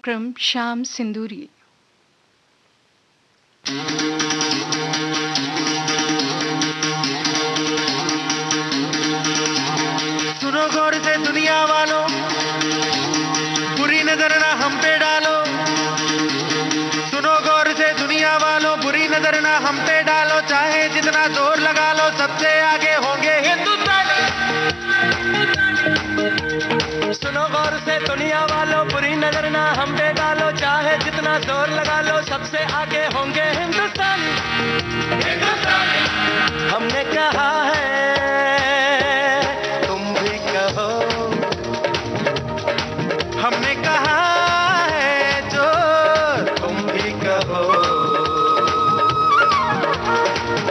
कार्यक्रम शाम सिंदूरी। सुनो गौर से दुनिया वालों, बुरी नजर ना हम पे डालो। सुनो गौर से दुनिया वालों, बुरी नजर ना हम पे डालो। चाहे जितना जोर लगा लो, सबसे आगे होंगे हिंदुस्तानी। सुनो गौर से दुनिया वालों, बुरी नजर ना हम पे डालो। चाहे जितना जोर लगा लो, सबसे आगे होंगे हिंदुस्तानी। हमने कहा है, तुम भी कहो। हमने कहा है जो तुम भी कहो।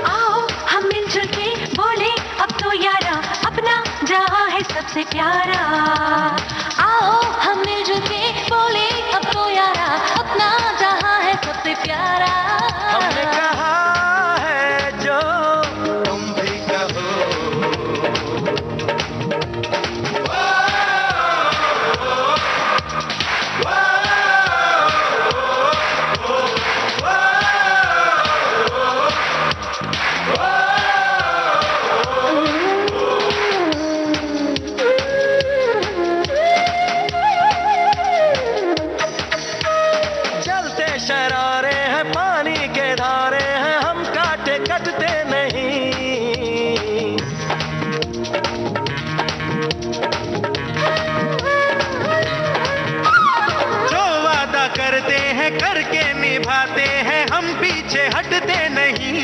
आओ हम मिलजुल के बोले अब तो यारा, अपना जहां है सबसे प्यारा। आओ हम मिलजुल के बोले अब तो यारा, अपना जहां है सबसे प्यारा। हमने कहा है जो तुम भी कहो। चलते शरारे हैं, पानी के धारे हैं, हम काटे कटते नहीं। जो वादा करते हैं करके निभाते हैं, हम पीछे हटते नहीं।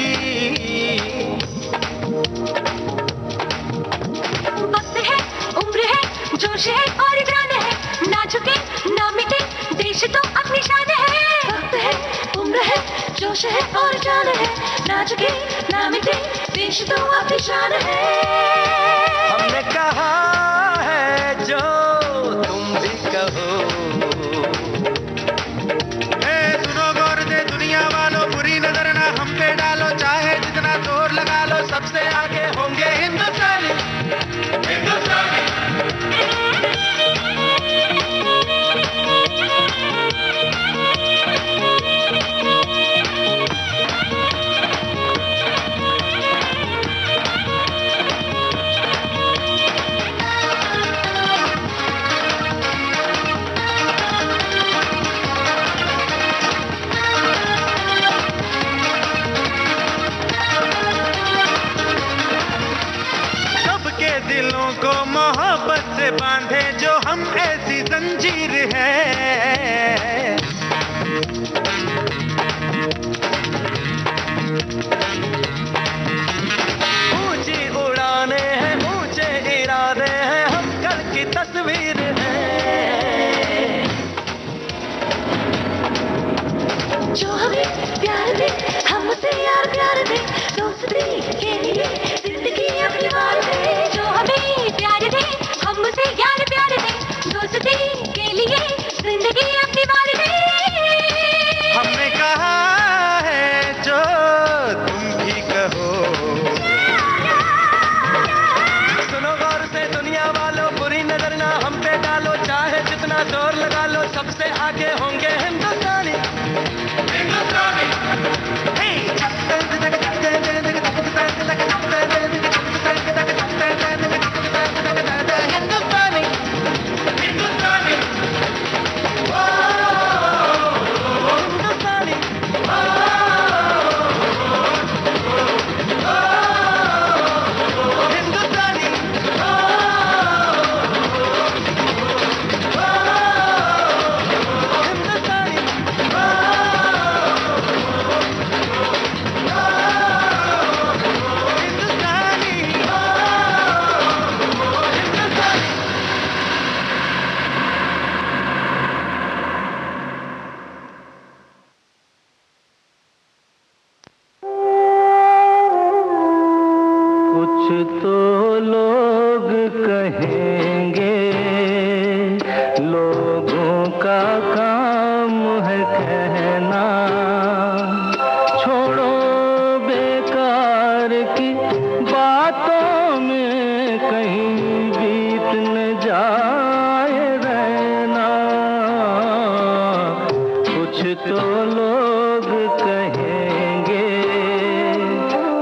वक्त है, उम्र है, जोश है और जान है, ना झुके ना मिटे देश तो अपनी शान है। वक्त है, उम्र है, जोश है और जान है, ना झुके ना मिटे देश तो अपनी शान है। हमने कहा है जो तुम भी कहो। ए सुनो गौर से दुनिया वालों, बुरी नजर ना हम पे डालो। चाहे जितना जोर लगा लो, सबसे आगे होंगे हिंदुस्तानी। सबके दिलों को मोहब्बत से बांधे जो हम ऐसी जंजीर है। ऊंची उड़ाने हैं, ऊंचे इरादे हैं, हम कल की तस्वीर है। जो हमें प्यार दे, हम उसे यार प्यार दे, दोस्ती के लिए जिंदगी अपनी वार दे। जो हमें प्यार दे, हम उसे यार प्यार दे, दोस्ती के लिए जिंदगी अपनी वार दे। हमने कहा है जो तुम भी कहो। सुनो गौर से दुनिया वालों, बुरी नजर ना हम पे डालो। चाहे जितना जोर लगा लो, सबसे आगे होंगे हिंदुस्तानी। हिंदुस्तानी, हिंदुस्तानी, हिंदुस्तानी। हिंदुस्तानी, हिंदुस्तानी। कुछ तो लोग कहेंगे, लोगों का काम है कहना। छोड़ो बेकार की बातों में कहीं बीत न जाए रहना। तो लोग कहेंगे,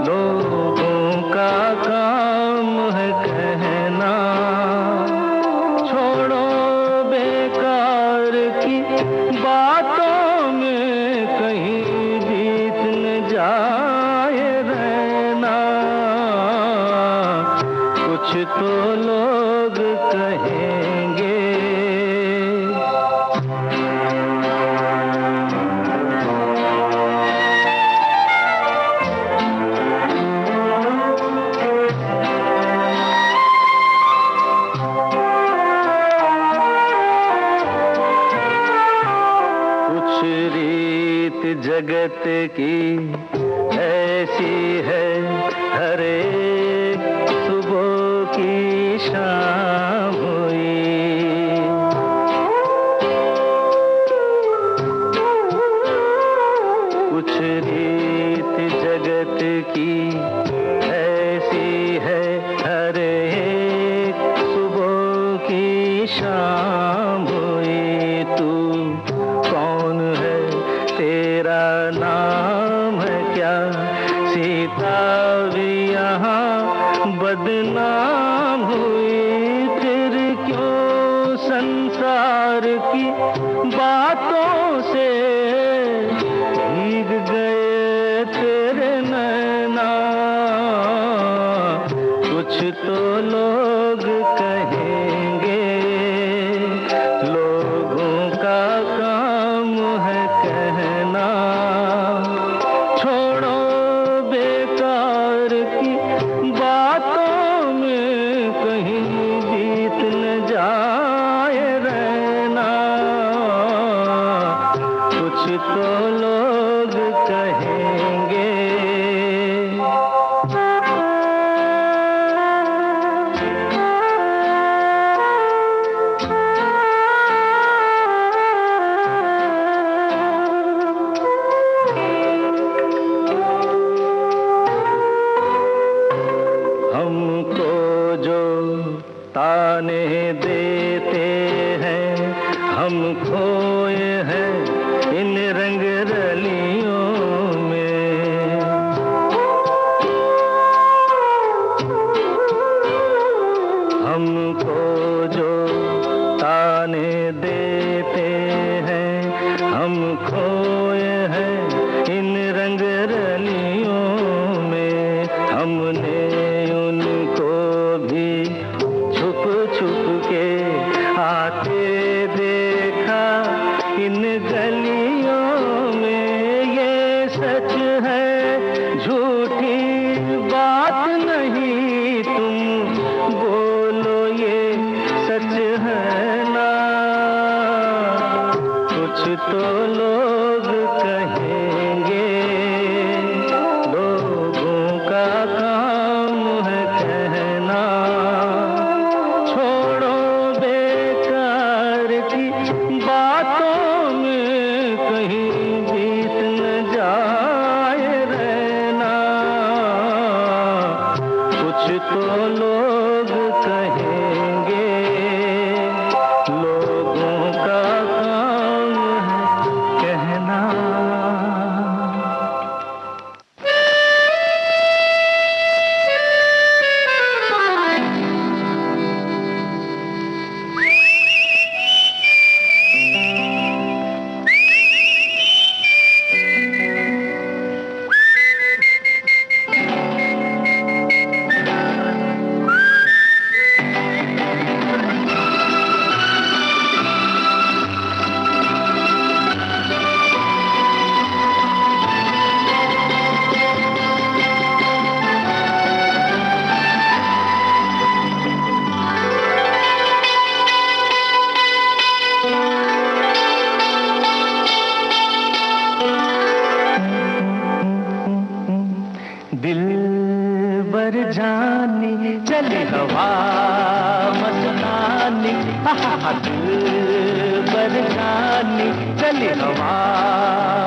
लोगों का काम है कहना। छोड़ो बेकार की बातों में कहीं बीत न जाए रहना। कुछ तो लोग कहेंगे। जगत की ऐसी है, हर एक सुबह की शाम हुई। कुछ रीत जगत की ऐसी है, हर एक सुबह की शाम हुई। तू कौन है, तेरा नाम है क्या? सीता भी यहाँ बदनाम हुई। फिर क्यों संसार की बातों से भीग गए तेरे नैना? कुछ तो लोग कहेंगे, लोगों का काम है कहना। छोड़ो बेकार की बातों में कहीं बीत न जाए रहना। कुछ तो लोग कहेंगे। हमको जो ताने देते हैं, हम खोए हैं इन रंग रलियों में। हमको जो ताने देते हैं, हम खोए हैं इन रंग रलियों में। हमने उनको भी छुप छुप के आते देखा इन गलियों में। ये सच है, झूठी बात नहीं, तुम बोलो ये सच है ना? कुछ तो लोग कहेंगे, लोगों का काम है कहना। छोड़ो बेकार की बातों में कहीं बीत न जाए रहना। कुछ तो लोग कहेंगे, लोगों का काम है कहना। दिलबर जानी चली हवा मस्तानी। दिलबर जानी चली हवा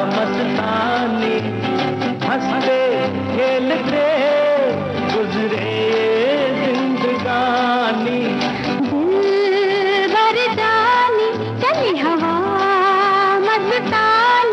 मस्तानी। हंसते खेलते गुजरे जिंदगानी। दिलबर जानी चली हवा मस्तानी।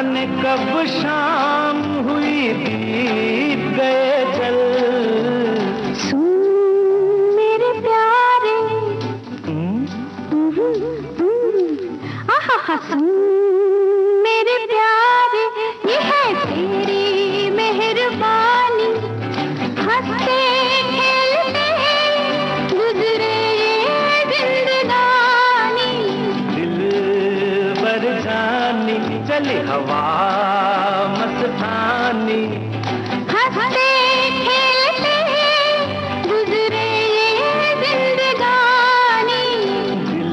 जाने कब शाम हुई बीत गए जल। सुन मेरे प्यारे, आहा सुन मेरे प्यारे, ये है तेरी मेहरबानी, हंसते खेलते गुजरे ये जिंदगानी। दिल बर जानी चली हवा मस्तानी, हंसते खेलते गुजरे ये जिंदगानी। दिल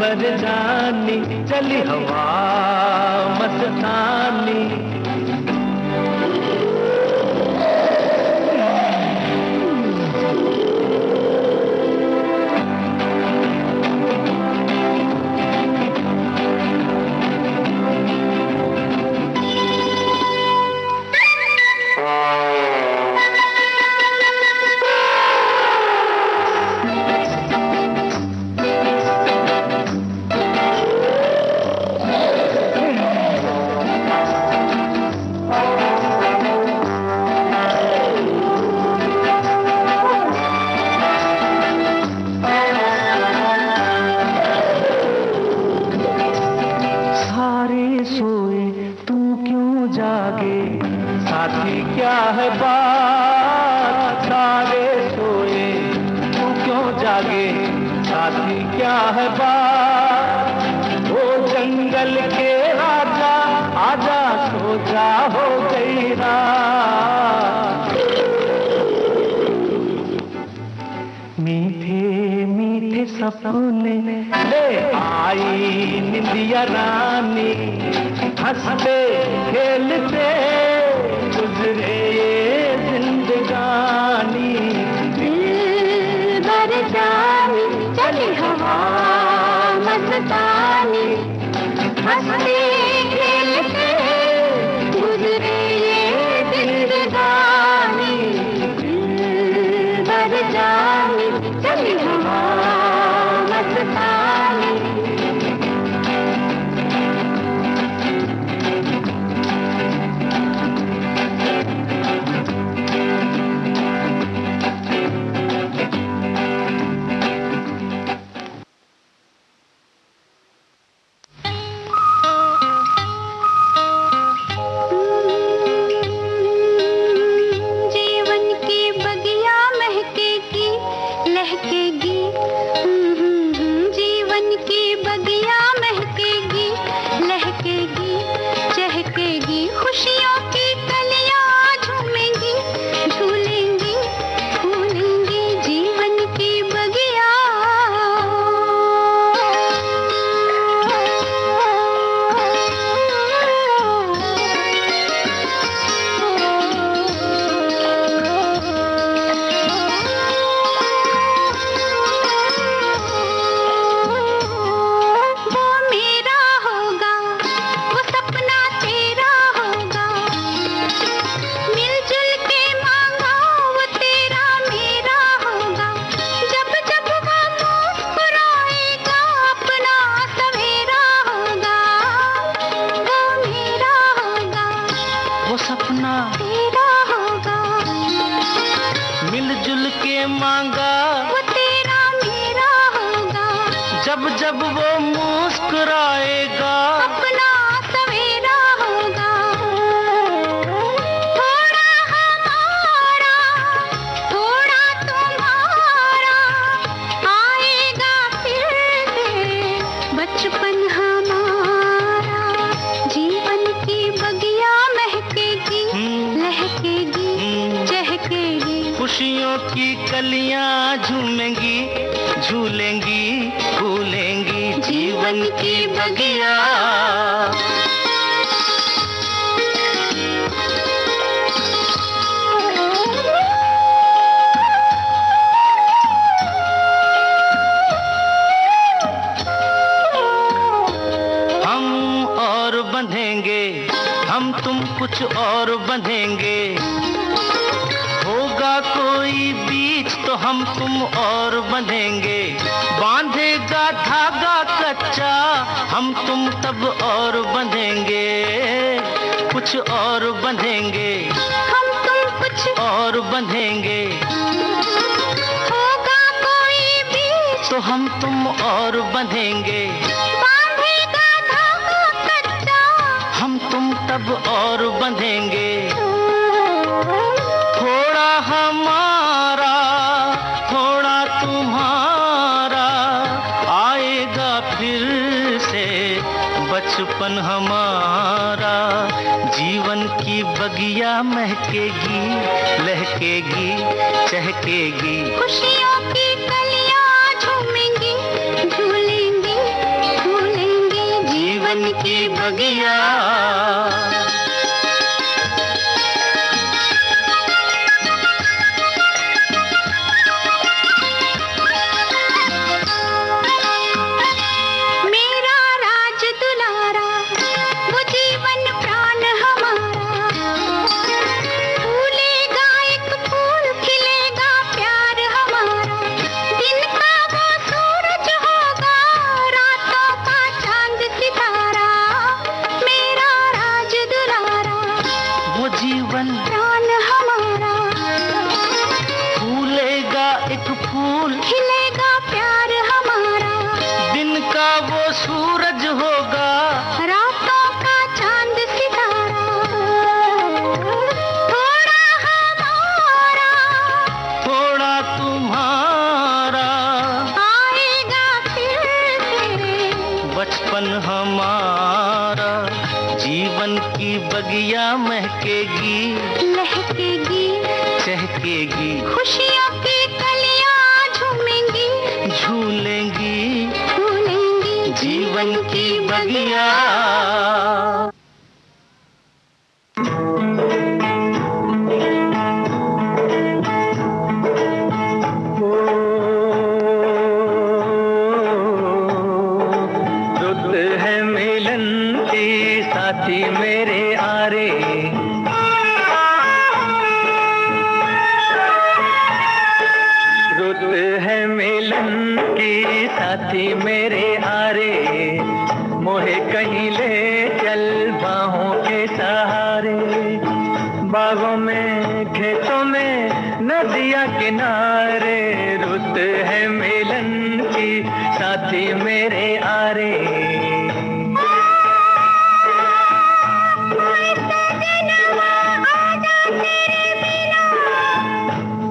बर जानी चली हवा मस्तानी। सपने ले आई निंदिया रानी, हंसते खेलते गुजरे ये जिंदगानी। दिल भर जानी चली हवा मस्तानी, हंसते खेलते गुजरे ये जिंदगानी। दिल भर जानी चली हवा मस्तानी। खुशियों की कलियां झूमेंगी, झूलेंगी, फूलेंगी जीवन की बगिया। हम और बंधेंगे, हम तुम कुछ और बंधेंगे, होगा कोई बीच तो हम तुम और बंधेंगे, बांधेगा धागा कच्चा, हम तुम तब और बंधेंगे, कुछ और बंधेंगे, हम तुम कुछ और बंधेंगे, होगा कोई बीच तो हम तुम और बंधेंगे, बांधेगा धागा कच्चा, हम तुम तब और बंधेंगे। थोड़ा हमारा थोड़ा तुम्हारा, आएगा फिर से बचपन हमारा, जीवन की बगिया महकेगी, लहकेगी, चहकेगी, खुशियों की कलियां झूमेंगी, झूलेंगी, झूलेंगी, जीवन की बगिया। मेरा राज दुलारा, वो जीवन प्राण हमारा, फूलेगा एक फूल, खिलेगा प्यार हमारा, दिन का वो सूरज होगा, रातों का चांद सितारा, मेरा राज दुलारा, वो जीवन प्राण हमारा, फूलेगा एक फूल, खिलेगा प्यार हमारा, दिन का वो सूरज होगा, रातों का चांद सितारा, थोड़ा हमारा, थोड़ा तुम्हारा, आएगा फिर से बचपन हमारा, जीवन की बगिया महकेगी, लहकेगी, चहकेगी, खुशियों की कलियां झूमेंगी, झूलेंगी, झूलेंगी, जीवन की बगिया। रुत है मिलन की साथी मेरे आरे, रुत है मिलन की साथी मेरे आरे, मोहे कहीं ले चल बाहों के सहारे, बागों में खेतों में नदिया किनारे, रुत है मिलन की साथी मेरे आरे।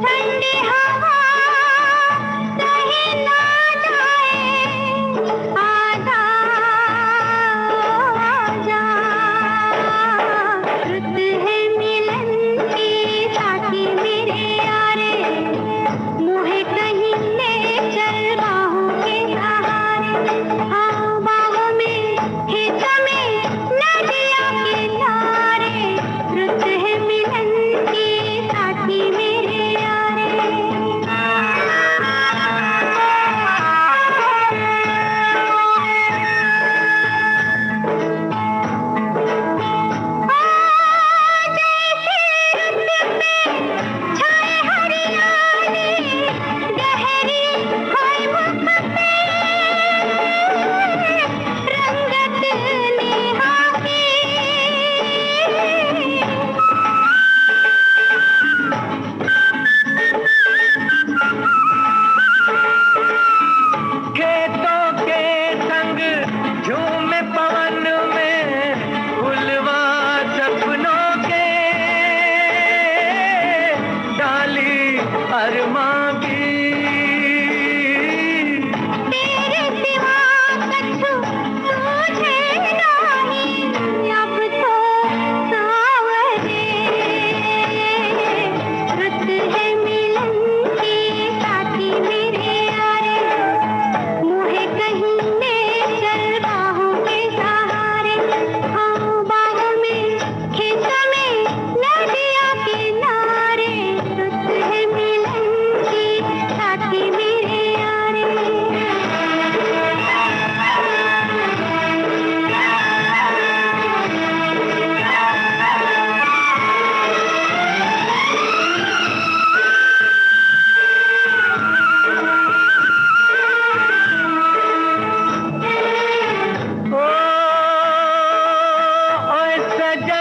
ठंडी हवा सही ना जाए, आजा आजा, रुत है मिलन की साथी मेरे यारे, मोहे कहीं ले चल बाहों के सहारे, हाँ बाहों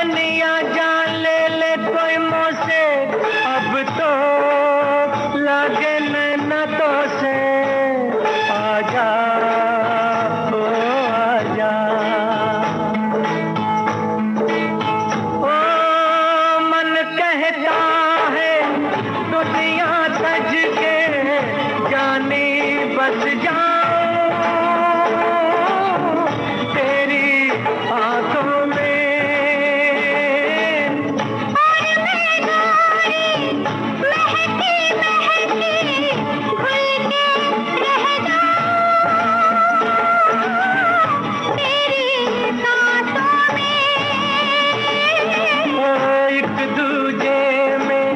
दुल्हनिया जान ले ले कोई मुझसे, अब तो लागे नैना तो से। आजा ओ आजा, ओ मन कहता है दुनिया सज के जाने बस जाऊं तेरी आंखों में। और मैं गोरी महकी महकी घुल के रह जाऊं तेरी सांसों में। ओ एक दूजे में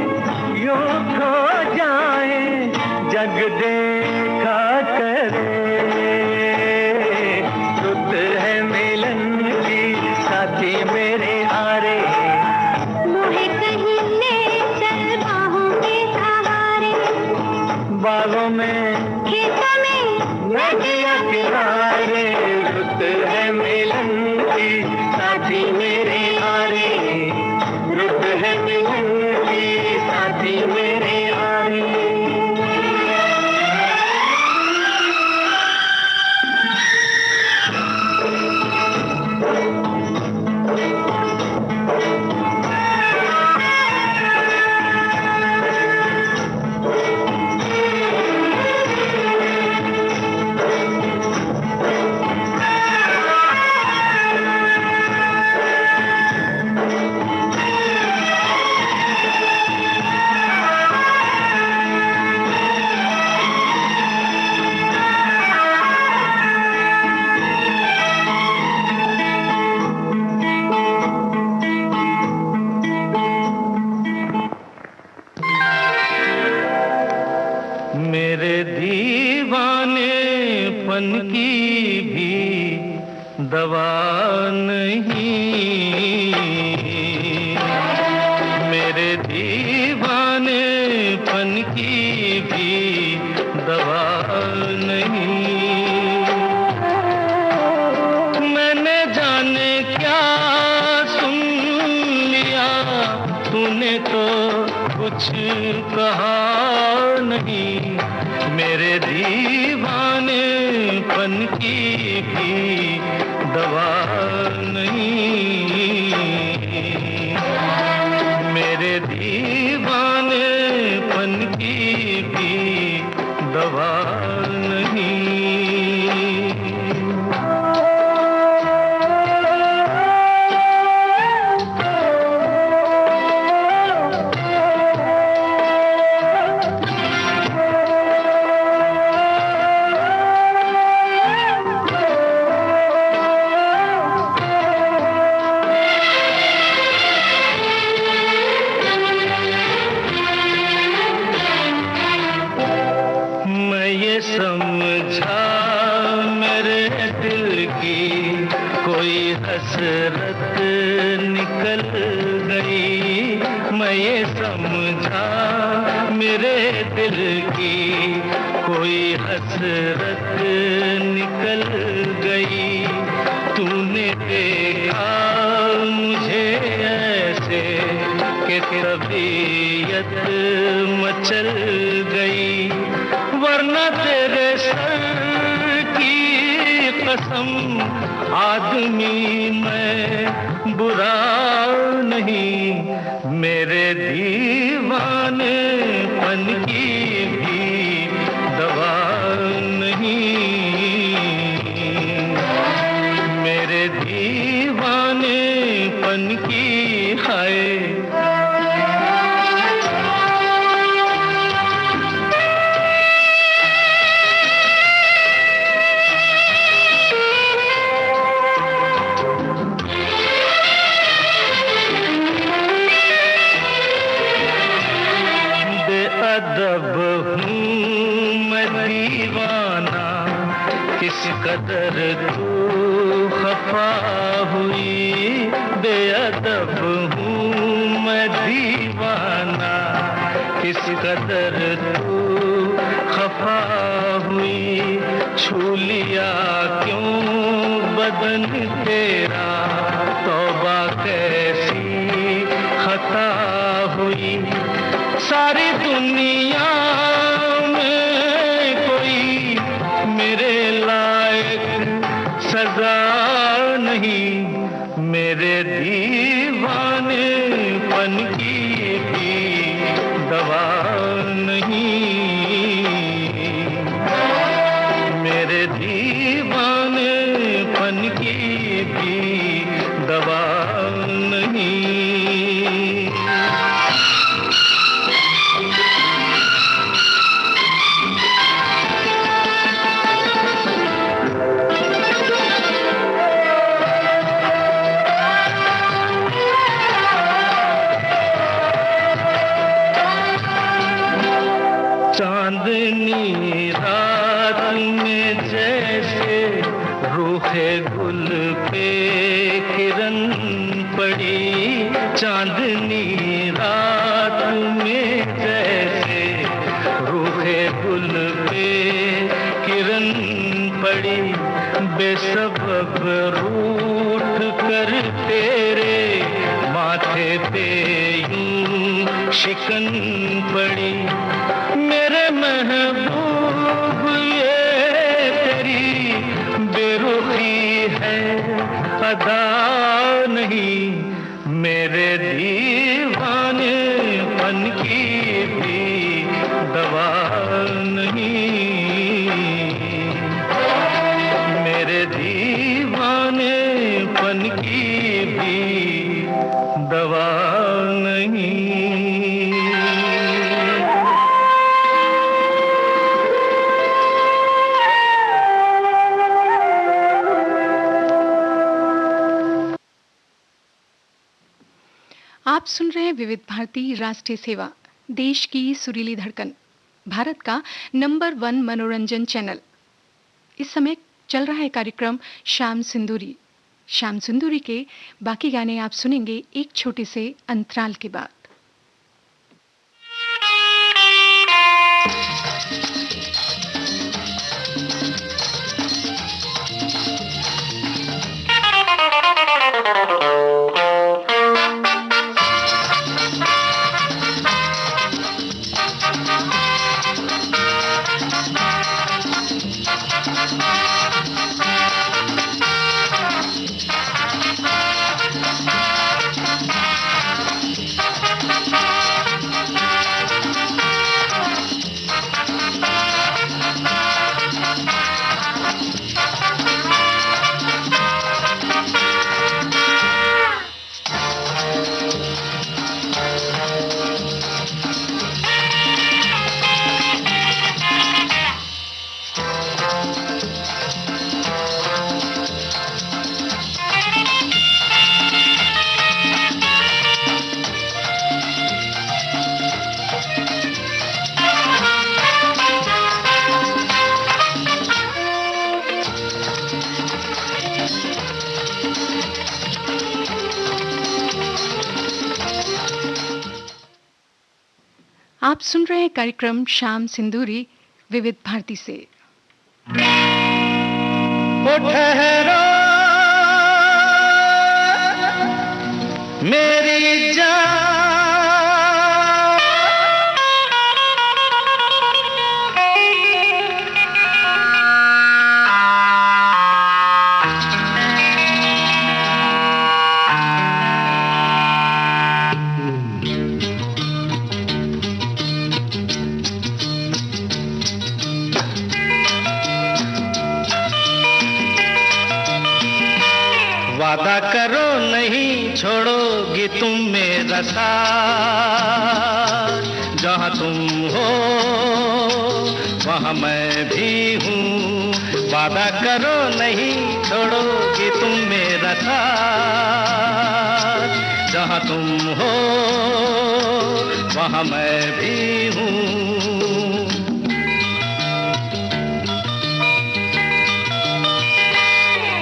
यूं खो जाए, जग देखा करे। रुत है मिलन की साथी मेरे आरे, मुझे कहीं ले चल बाहों के सहारे। बागों में खेतों में नदिया किनारे। रुत है मिलन की साथी मेरे आरे, रुत है मिलन की साथी मेरे आरे। मेरे दीवानेपन की भी दवा नहीं, मेरे दीवानेपन की भी दवा नहीं। मैंने जाने क्या सुन लिया, तूने तो कुछ कहा नहीं। मेरे दीवानेपन की भी दवा नहीं, मेरे दीवानेपन की भी दवा नहीं। समझा मेरे दिल की कोई हसरत निकल गई। मैं ये समझा मेरे दिल की कोई हसरत निकल गई। तूने देखा मुझे ऐसे कि तबीयत मचल गई, वरना तेरे सर की कसम आदमी मैं बुरा नहीं। मेरे दीवानेपन की भी दवा नहीं, मेरे दीवानेपन की हाय। अदब हूँ मैं दीवाना, किस कदर तू खफा हुई। बेअदब हूँ मैं दीवाना, किस कदर तू खफा हुई। छू लिया क्यों बदन तेरा, तौबा कैसी सारी दुनिया में कोई मेरे लायक सजा नहीं, मेरे दीवानेपन की भी दवा नहीं, मेरे दीवानेपन की भी दवा नहीं। चांदनी रात में जैसे रूखे गुल पे किरण पड़ी, चांदनी रात में जैसे रूखे गुल पे किरण पड़ी, बेसबब रूठ कर तेरे माथे पे यूं शिकन पड़ी। मेरे महबूब ये तेरी बेरुखी है अदा नहीं, मेरे दीवानेपन की भी दवा नहीं, मेरे दीवानेपन की भी दवा नहीं। आप सुन रहे हैं विविध भारती राष्ट्रीय सेवा, देश की सुरीली धड़कन, भारत का नंबर 1 मनोरंजन चैनल। इस समय चल रहा है कार्यक्रम शाम सिंदूरी। शाम सिंदूरी के बाकी गाने आप सुनेंगे एक छोटे से अंतराल के बाद। आप सुन रहे हैं कार्यक्रम शाम सिंदूरी विविध भारती से। ओ ठहरो मेरी जान, वादा करो नहीं छोड़ोगी तुम मेरा साथ, जहाँ तुम हो वहाँ मैं भी हूँ। वादा करो नहीं छोड़ोगी तुम मेरा साथ, जहाँ तुम हो वहाँ मैं भी हूँ।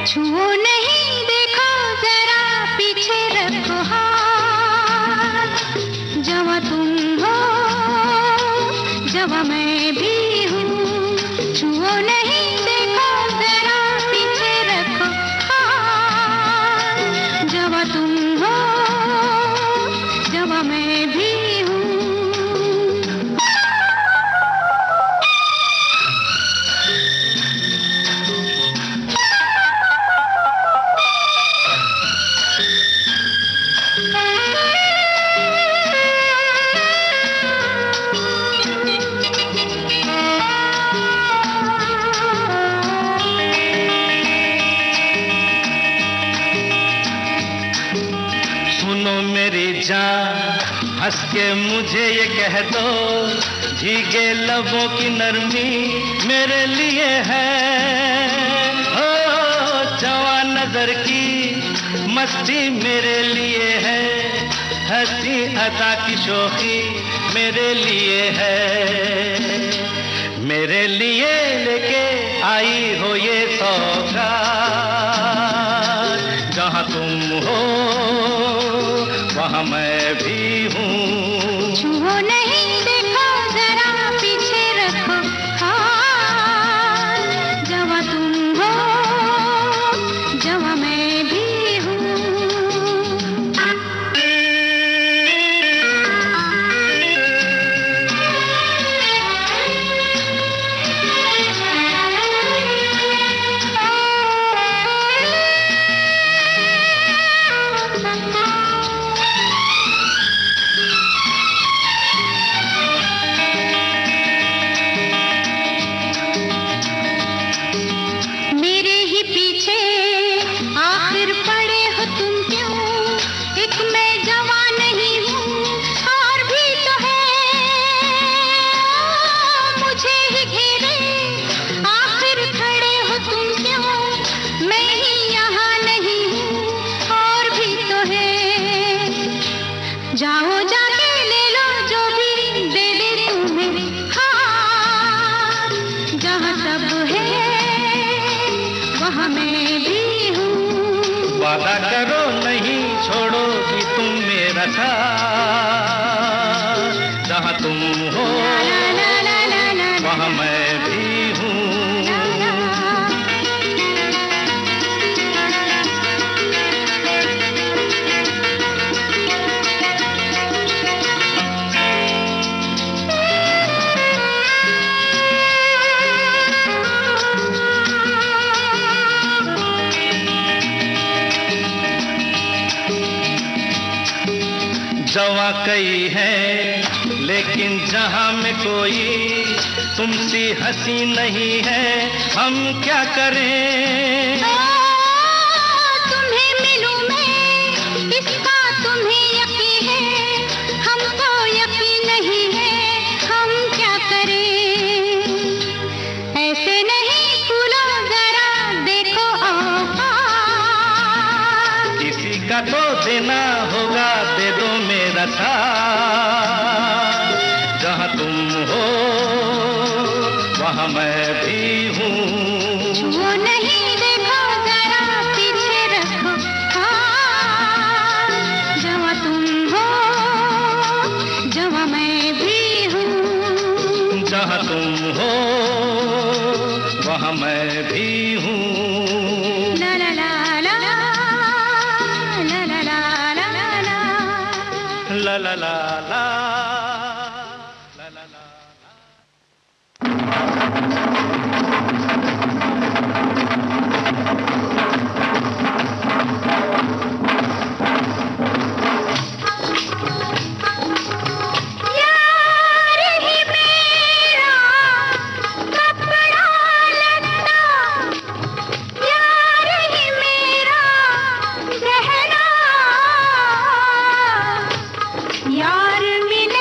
छुओ नहीं, देखो जरा पीछे रखो हाथ, जहाँ तुम हो जहाँ मैं भी हूँ। छुओ नहीं, देखो जरा पीछे रखो हाथ, जहाँ तुम हो जहाँ मैं भी हूँ। सुनो मेरी जान, हंस के मुझे ये कह दो, भीगे लबों की नरमी मेरे लिए है। ओ जवान नजर की मस्ती मेरे लिए है, हंसी अदा की शोखी मेरे लिए है। मेरे लिए लेके आई हो ये सौगात, जहाँ तुम हो वहाँ मैं भी हूँ। छुओ नहीं, देखो जरा पीछे रखो हाथ, जहाँ तुम हो जहाँ मैं भी हूँ। मेरे ही पीछे आखिर पड़े हो तुम क्यों? एक मैं जवान नहीं हूँ और भी तो है मुझे ही घेरे, आखिर खड़े हो तुम क्यों? मैं ही यहाँ नहीं हूँ और भी तो है। जाओ जाके ले लो जो भी दे दे तुम्हें हाथ, जहाँ सब है वहाँ मैं भी हूँ। वादा करो नहीं छोड़ोगी तुम मेरा साथ, जहाँ तुम हो ला ला ला ला ला वहाँ मैं भी हूँ। जवा कई है लेकिन जहां में कोई तुमसी हंसी नहीं है, हम क्या करें? तुम्हें मिलूं मैं इसका तुम्हें यकीन है, हमको यकीन नहीं है, हम क्या करें? ऐसे नहीं फूलो जरा देखो औकात, किसी का तो देना होगा, दे दो मेरा साथ, जहां तुम हो वहाँ मैं भी हूँ। वो नहीं देखो जरा पीछे रखो हाथ, जहाँ तुम हो जहाँ मैं भी हूँ। जहाँ तुम हो वहाँ मैं भी हूँ। ला ला ला ला ला ला ला ला ला ला ला ला ला ला ला ला। यार मिल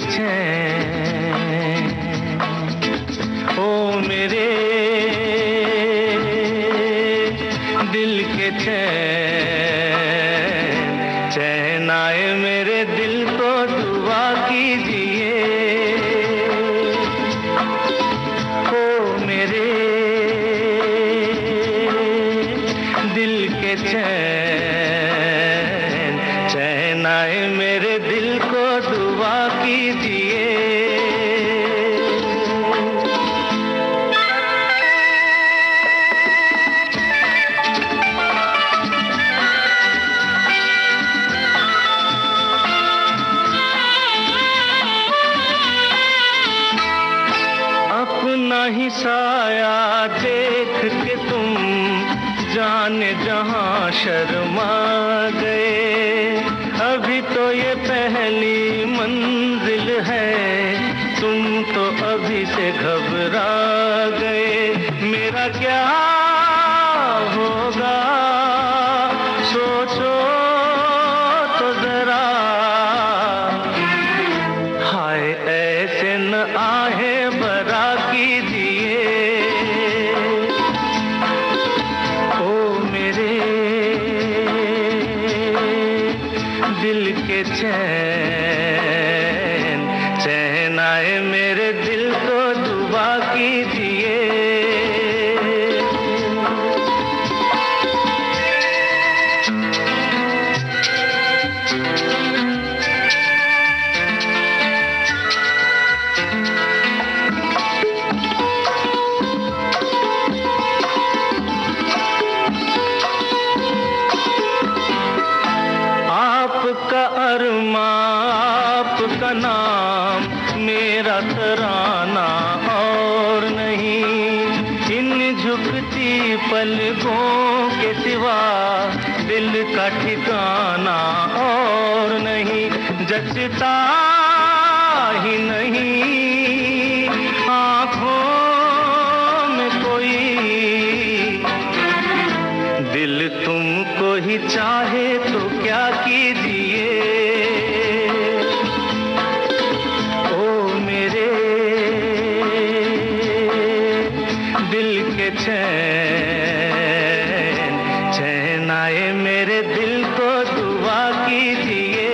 चैन, ओ मेरे दिल के चैन, चैन आए मेरे दिल को दुआ कीजिए। ओ मेरे दिल के चैन, चैन आए मेरे दिल को दुआ कीजिए। अपना ही साया देख के तुम जाने जहां शर्मा गए। अभी तो ये पहली मंजिल है, तुम तो अभी से घबरा गए। मेरा क्या होगा सोचो तो जरा, हाय ऐसे न आहे बरा कीजिए। ओ मेरे दिल के चैन, चैन आए मेरे दिल को दुआ कीजिए। आपका अरमा, आपका नाम, मेरा तराना और नहीं। इन झुकती पलकों के सिवा दिल का ठिकाना और नहीं। जचता ही नहीं आँखों में कोई, दिल तुमको ही चाहे तो क्या कीजिए। ओ मेरे दिल के चैन, चैन आए मेरे दिल को दुआ कीजिए।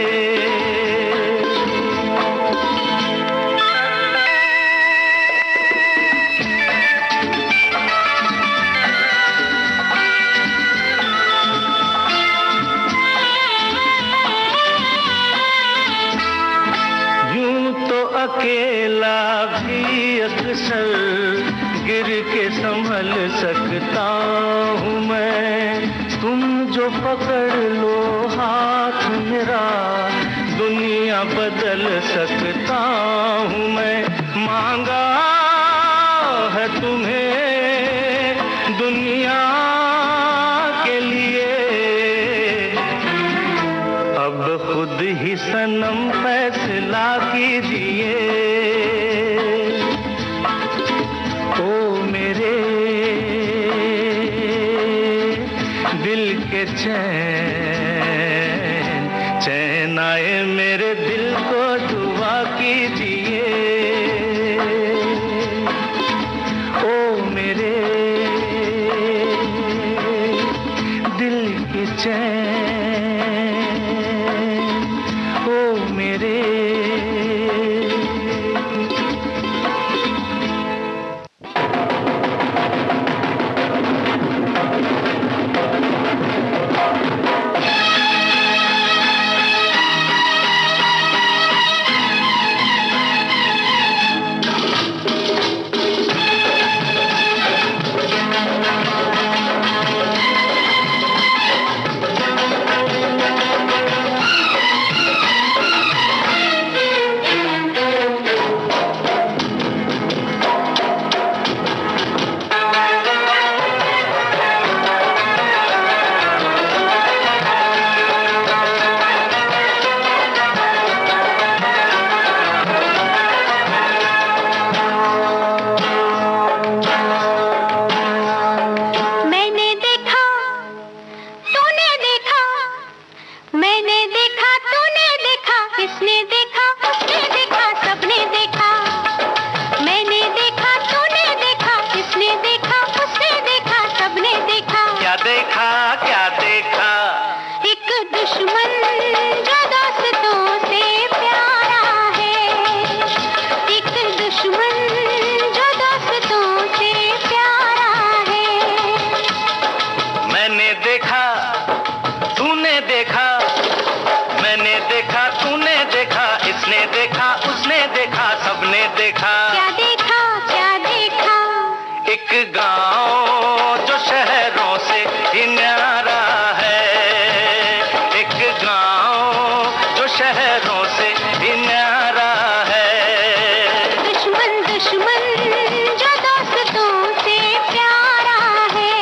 अकेला भी अक्सर गिर के संभल सकता हूँ मैं। तुम जो पकड़ लो हाथ मेरा, दुनिया बदल सकता हूँ मैं। मांगा है तुम्हें दुनिया के लिए, अब खुद ही सनम फैसला कीजिए। ओ मेरे दिल के चैन, चैन आए मेरे दिल को दुआ कीजिए। ओ मेरे दिल के चैन, ओ मेरे देखा, उसने देखा, सबने देखा। क्या देखा, क्या देखा? एक गांव जो शहरों से भी न्यारा है, एक गांव जो शहरों से भी न्यारा है। दुश्मन दुश्मन जो दोस्तों से प्यारा है।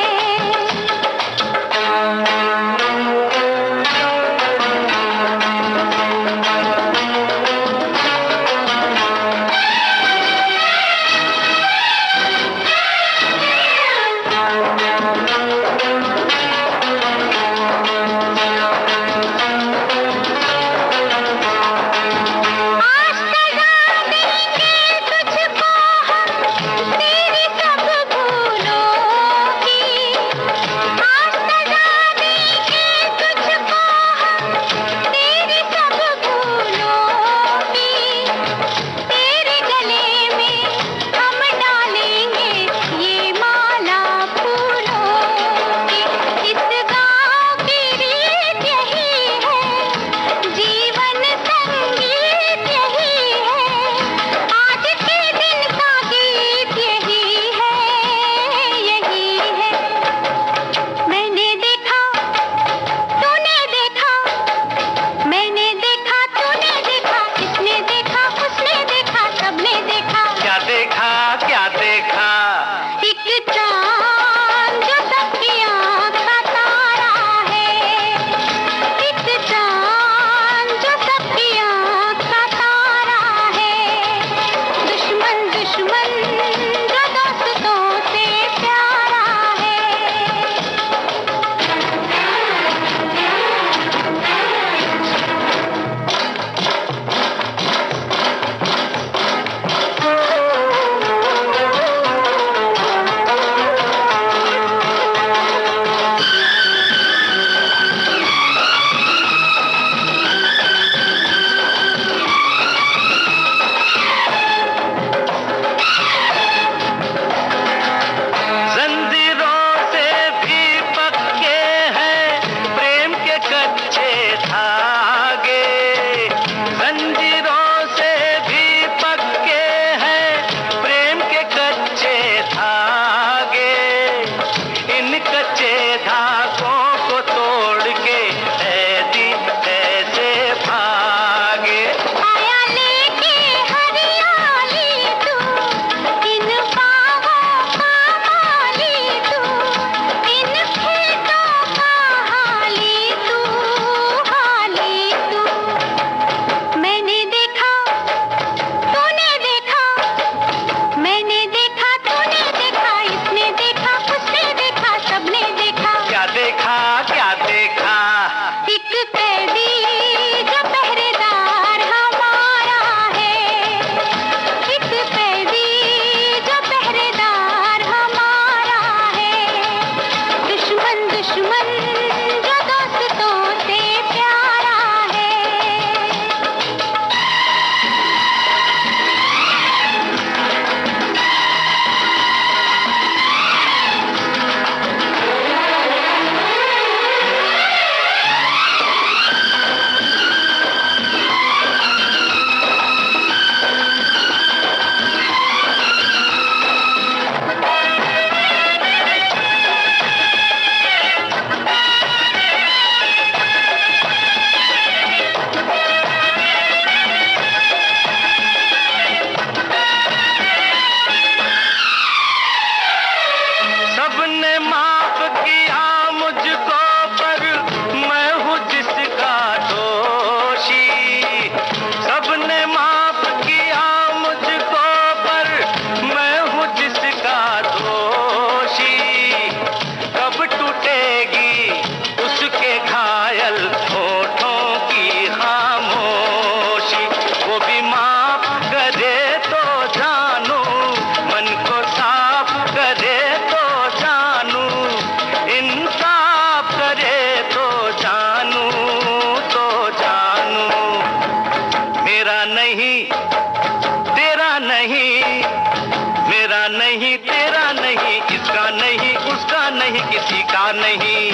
नहीं किसी का नहीं,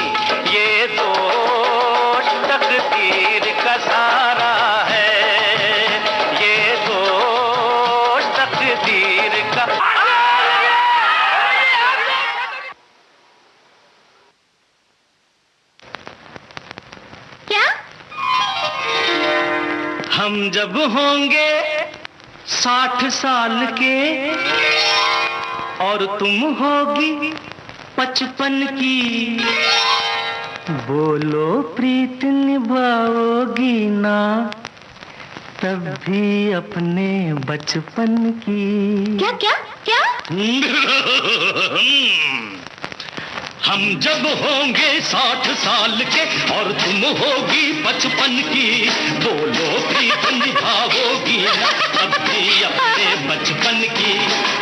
ये दोष तकदीर का सारा है, ये जब होंगे 60 साल के और तुम होगी 55 की, बोलो प्रीत निभाओगी ना तब भी अपने बचपन की। क्या क्या क्या? हम जब होंगे 60 साल के और तुम होगी 55 की, बोलो प्रीत निभाओगी ना तब भी अपने बचपन की।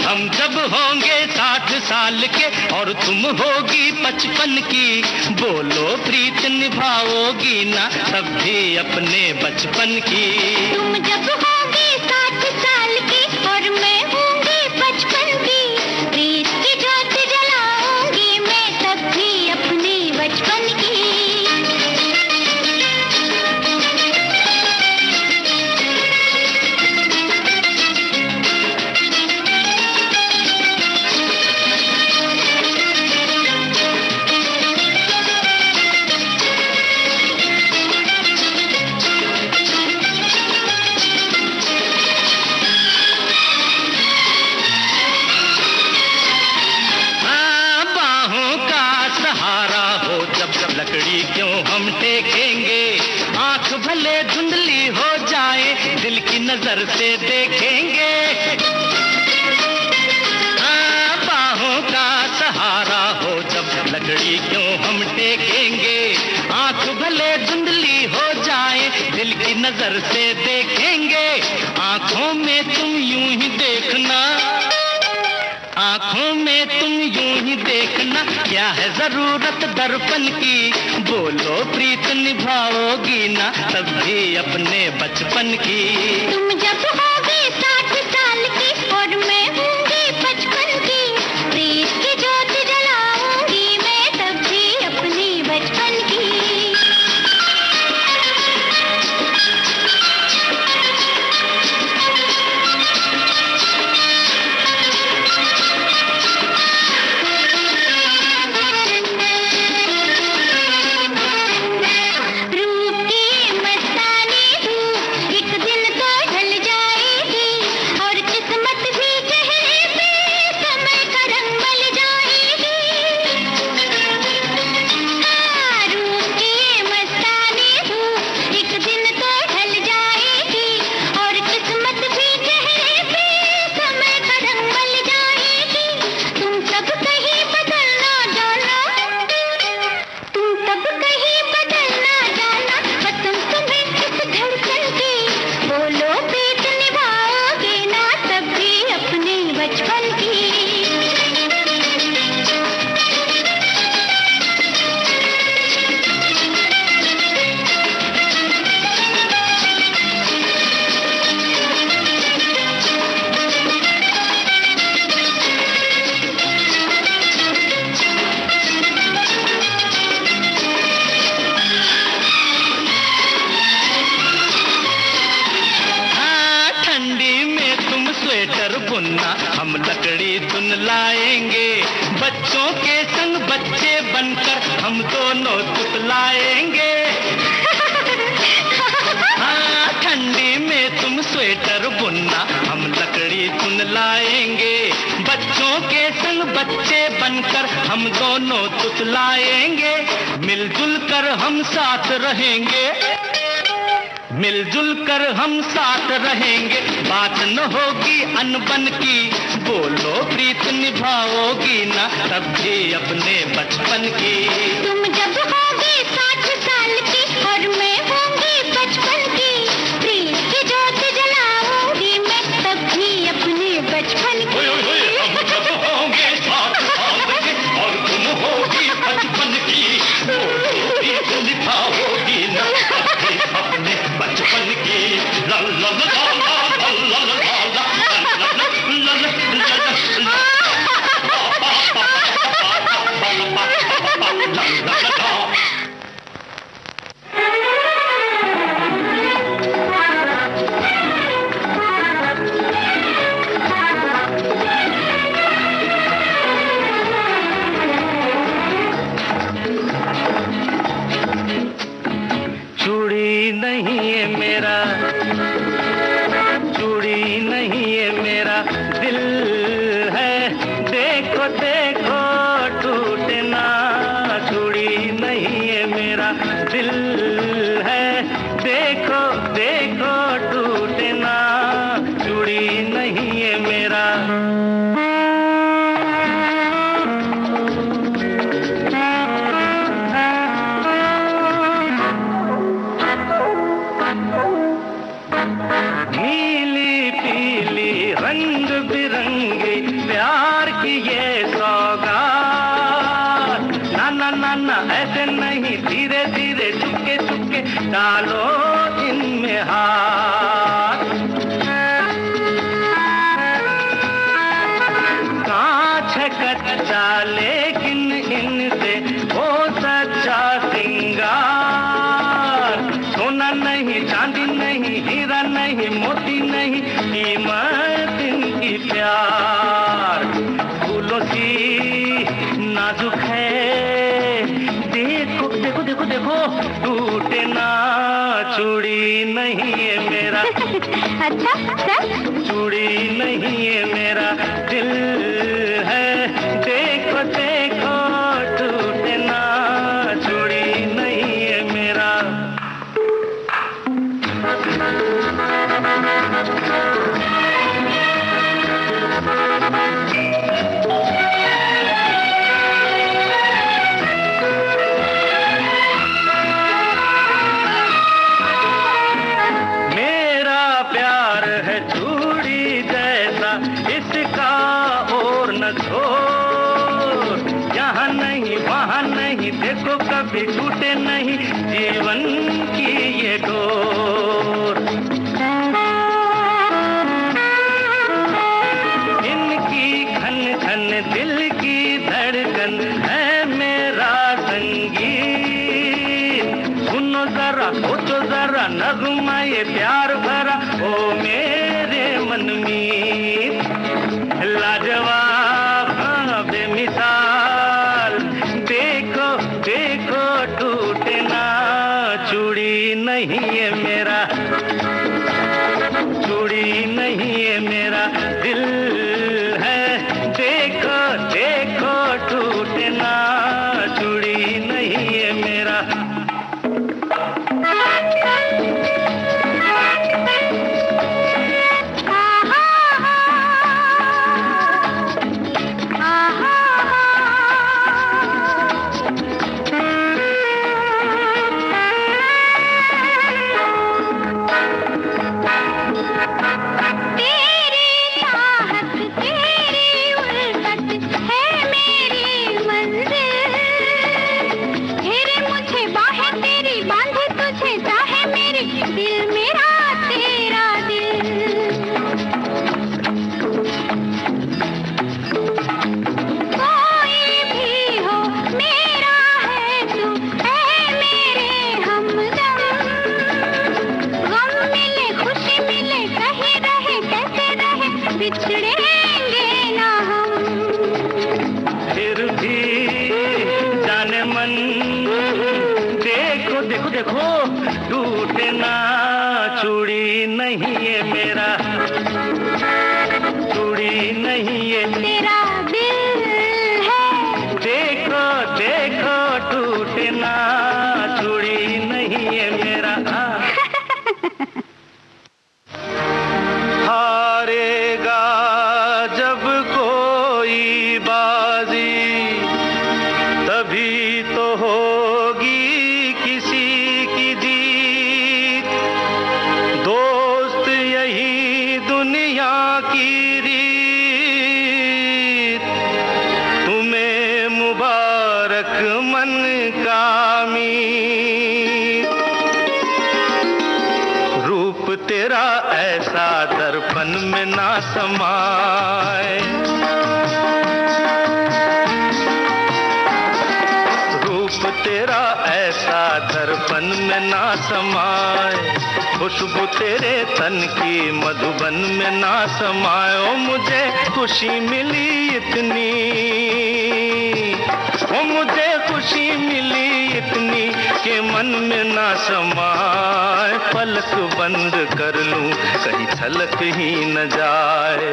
हम जब होंगे 60 साल के और तुम होगी 55 की, बोलो प्रीत निभाओगी ना तब भी अपने बचपन की। तुम जब होगे 60 साल की और मैं होंगी 55 की, प्रीत की ज्योत जलाऊंगी मैं तब भी अपने बचपन की। लकड़ी क्यों हम टेकेंगे, आंख भले धुंधली हो जाए दिल की नजर से देखेंगे। बाहों का सहारा हो जब लकड़ी क्यों हम टेकेंगे, आंख भले धुंधली हो जाए दिल की नजर से देखेंगे। आंखों में तुम यूं ही देखना, आंखों में तुम यूं ही देखना, क्या है जरूरत दर्पण की, बोलो प्रीत निभाओगी ना तब भी अपने बचपन की। तुम जब होगे 60 साल की और मैं होंगी 55 की, प्रीत की ज्योत जलाऊंगी मैं तब भी अपने बचपन की। हम लकड़ी चुन लाएंगे, बच्चों के संग बच्चे बनकर हम दोनों तुतलाएंगे। हाँ, ठंडी में तुम स्वेटर बुनना, हम लकड़ी चुन लाएंगे, बच्चों के संग बच्चे बनकर हम दोनों तुतलाएंगे। मिलजुल कर हम साथ रहेंगे, मिलजुल कर हम साथ रहेंगे, बात न होगी अनबन की, बोलो प्रीत निभाओगी ना तब भी अपने बचपन की। तुम जब होगे 60 साल की और मैं होंगी 55 की, प्रीत की ज्योत जलाऊंगी मैं तब भी अपने बचपन की। हम जब होंगे 60 साल के और तुम होगी 55 की, बोलो प्रीत निभाओगी ना तब भी अपने बचपन की। ला ला ला ला ला ला ला देखो टूटे ना, चूड़ी नहीं है मेरा दिल है। देखो देखो टूटे ना, चूड़ी नहीं है मेरा। नीली पीली रंग बिरंगी प्यार की ये सौगात, ना ना ना ना ऐसे नहीं, धीरे धीरे चुपके चुपके डालो इनमें हाथ। कांच है कच्चा लेकिन इनसे हो सच्चा सिंगार। सोना नहीं, चांदी नहीं, हीरा नहीं, मोती नहीं, कीमत इनकी प्यार। फूलों सी नाजुक है, देखो देखो देखो देखो टूटे ना, चूड़ी नहीं है मेरा। अच्छा सर, चूड़ी नहीं है मेरा दिल है। देखो देखो टूटे ना, चूड़ी नहीं है मेरा। मेरा प्यार है चूड़ी जैसा, इसका और न छोड़। यहाँ नहीं वहाँ नहीं, देखो कभी टूटे नहीं जीवन की ये डोर। इनकी खन खन दिल की धड़कन है मेरा संगीत। सुनो जरा, सोचो जरा, नगमा ये प्यार भरा ओ मेरे मन में। लाजवाब हाँ बेमिसाल, देखो देखो टूटे ना, चूड़ी नहीं है मेरा। चूड़ी नहीं है मेरा दिल है। देखो देखो टूटे ना, चूड़ी नहीं है मेरा। बिछड़ेंगे ना हम, फिर भी जाने मन। देखो देखो देखो टूटे ना, चूड़ी नहीं है मेरा। चूड़ी नहीं है तेरा दिल है। देखो देखो टूटे ना, चूड़ी नहीं है मेरा। हारेगा जब कोई बाजी, तभी तो होगी किसी की जीत। दोस्त यही दुनिया की रीत, तुम्हें मुबारक मन का मीत। रूप तेरा ऐसा दर्पण में ना समाए, रूप तेरा ऐसा दर्पण में ना समाए। खुशबू तेरे तन की मधुबन में ना समाए। ओ मुझे खुशी मिली इतनी, ओ मुझे खुशी मिली इतनी के मन में ना समाए। पलक बंद कर लूं कहीं छलक ही न जाए।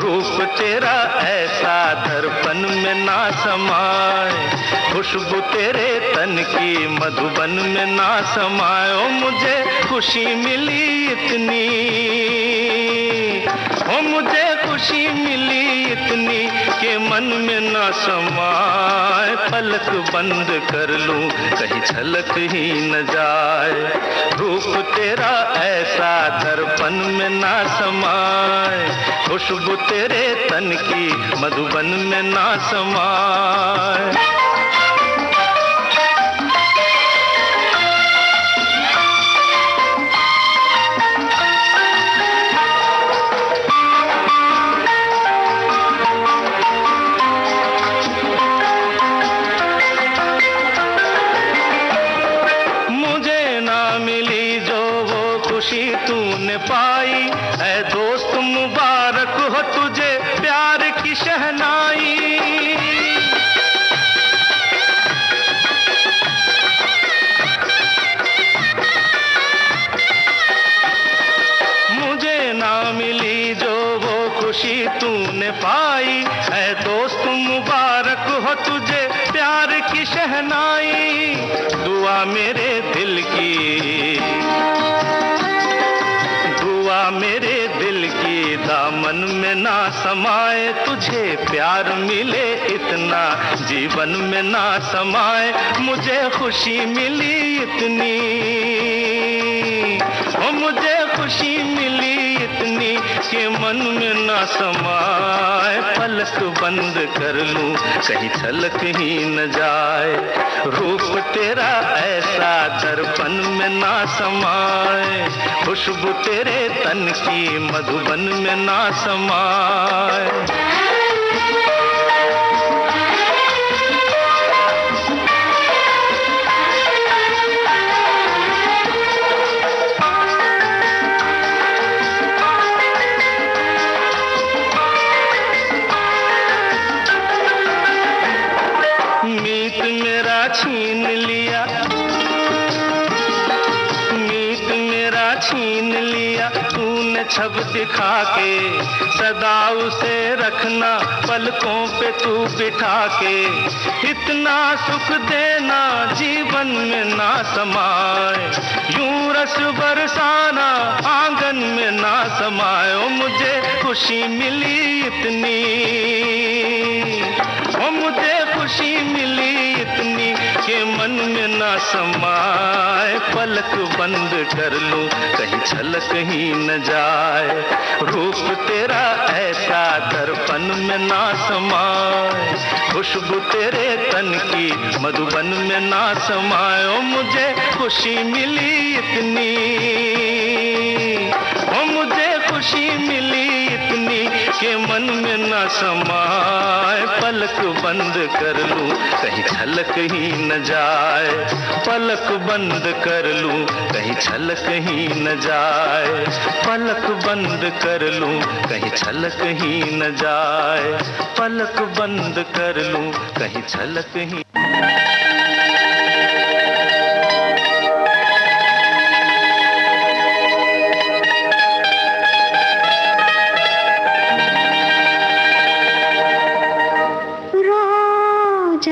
रूप तेरा ऐसा दर्पण में ना समाए, खुशबू तेरे तन की मधुबन में ना समाए। ओ मुझे खुशी मिली इतनी, ओ मुझे खुशी मिली इतनी कि मन में ना समाए। पलक बंद कर लूं कहीं झलक ही न जाए, रूप तेरा ऐसा दर्पण में ना समाए, खुशबू तेरे तन की मधुबन में ना समाए। खुशी तूने पाई ऐ दोस्त, मुबारक हो तुझे प्यार की शहनाई। मुझे ना मिली जो वो खुशी तूने पाई ऐ दोस्त, मुबारक हो तुझे प्यार की शहनाई। दुआ मेरे दिल की, मेरे दिल की दामन में ना समाए, तुझे प्यार मिले इतना जीवन में ना समाए। मुझे खुशी मिली इतनी, ओ मुझे खुशी मिली इतनी कि मन में ना समाए। पलक बंद कर लूं कहीं झलक ही न जाए, रूप तेरा ऐसा दर्पण में ना समाए, खुशबू तेरे तन की मधुबन में ना समाए। मीत मेरा छीन लिया, मीत मेरा छीन लिया तूने छब दिखा के, सदा उसे रखना पलकों पे तू बिठा के। इतना सुख देना जीवन में ना समाए, यूं रस बरसाना आंगन में ना समाए। ओ मुझे खुशी मिली इतनी, ओ मुझे खुशी मिली इतनी कि मन में ना समाए। पलक बंद कर लूं कहीं झलक ही न जाए, रूप तेरा ऐसा दर्पण में ना समाए, खुशबू तेरे तन की मधुबन में ना समाए। ओ मुझे खुशी मिली इतनी, ओ मुझे खुशी मिली इतनी कि मन में ना समाए। पलक बंद कर लूं कहीं झलक ही न जाए, पलक बंद कर लूं कहीं झलक ही न जाए, पलक बंद कर लूं कहीं झलक ही न जाए, पलक बंद कर लूं कहीं झलक ही। रोज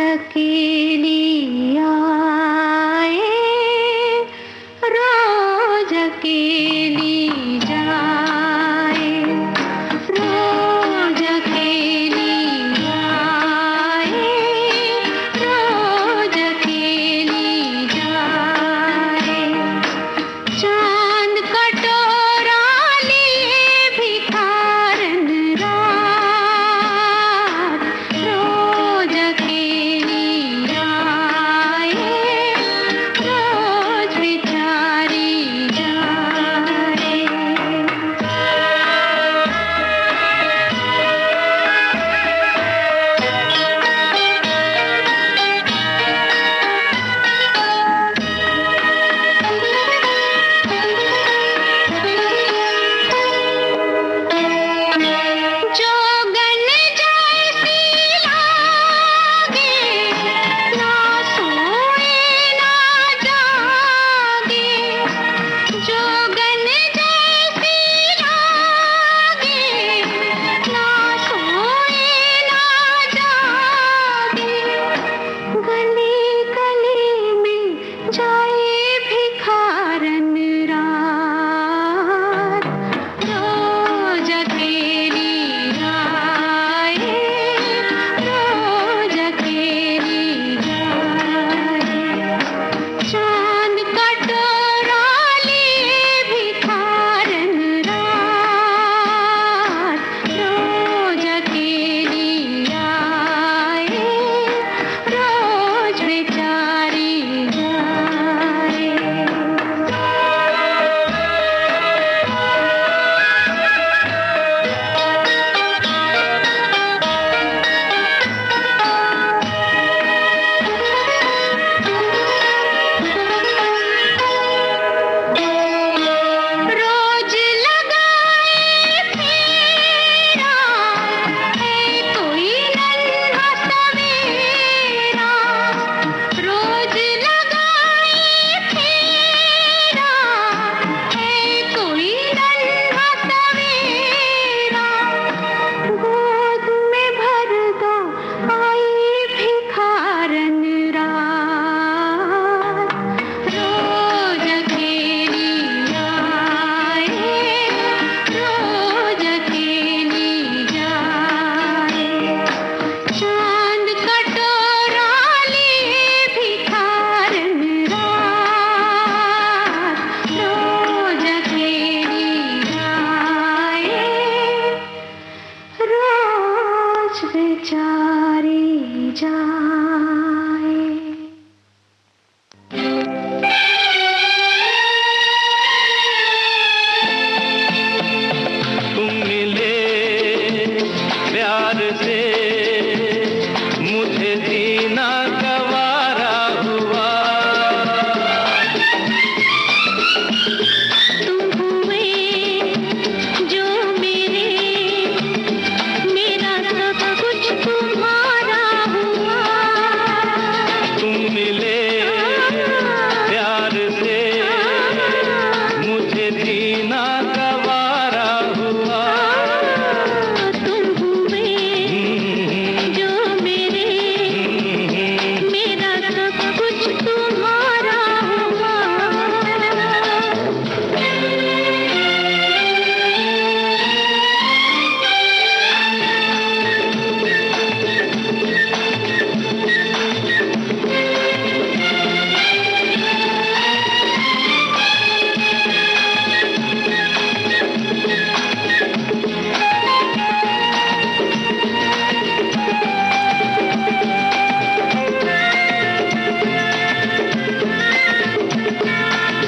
सोच विचारी जाए। तुम मिले प्यार से मुझे जीना गवारा हुआ। तुम हुए जो मेरे, मेरा सब कुछ तुम्हारा हुआ। तुम मिले प्यार से मुझे जीना गवारा हुआ। तुम हुए जो मेरे, मेरा सब कुछ तुम्हारा हुआ।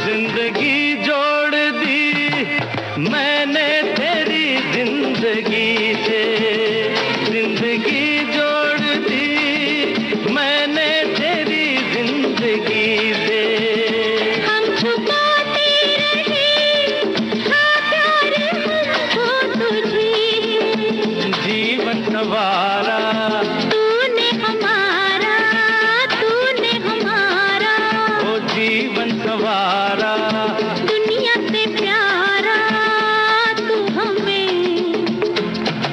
जिंदगी जोड़ दी मैंने तेरी जिंदगी से। जिंदगी जोड़ दी मैंने तेरी जिंदगी से। हम छुपाते रहे हाँ प्यार हमको तुझे। जीवन सवारा तूने हमारा, तूने हमारा। ओ जीवन सवारा। दुनिया से प्यारा तू हमें।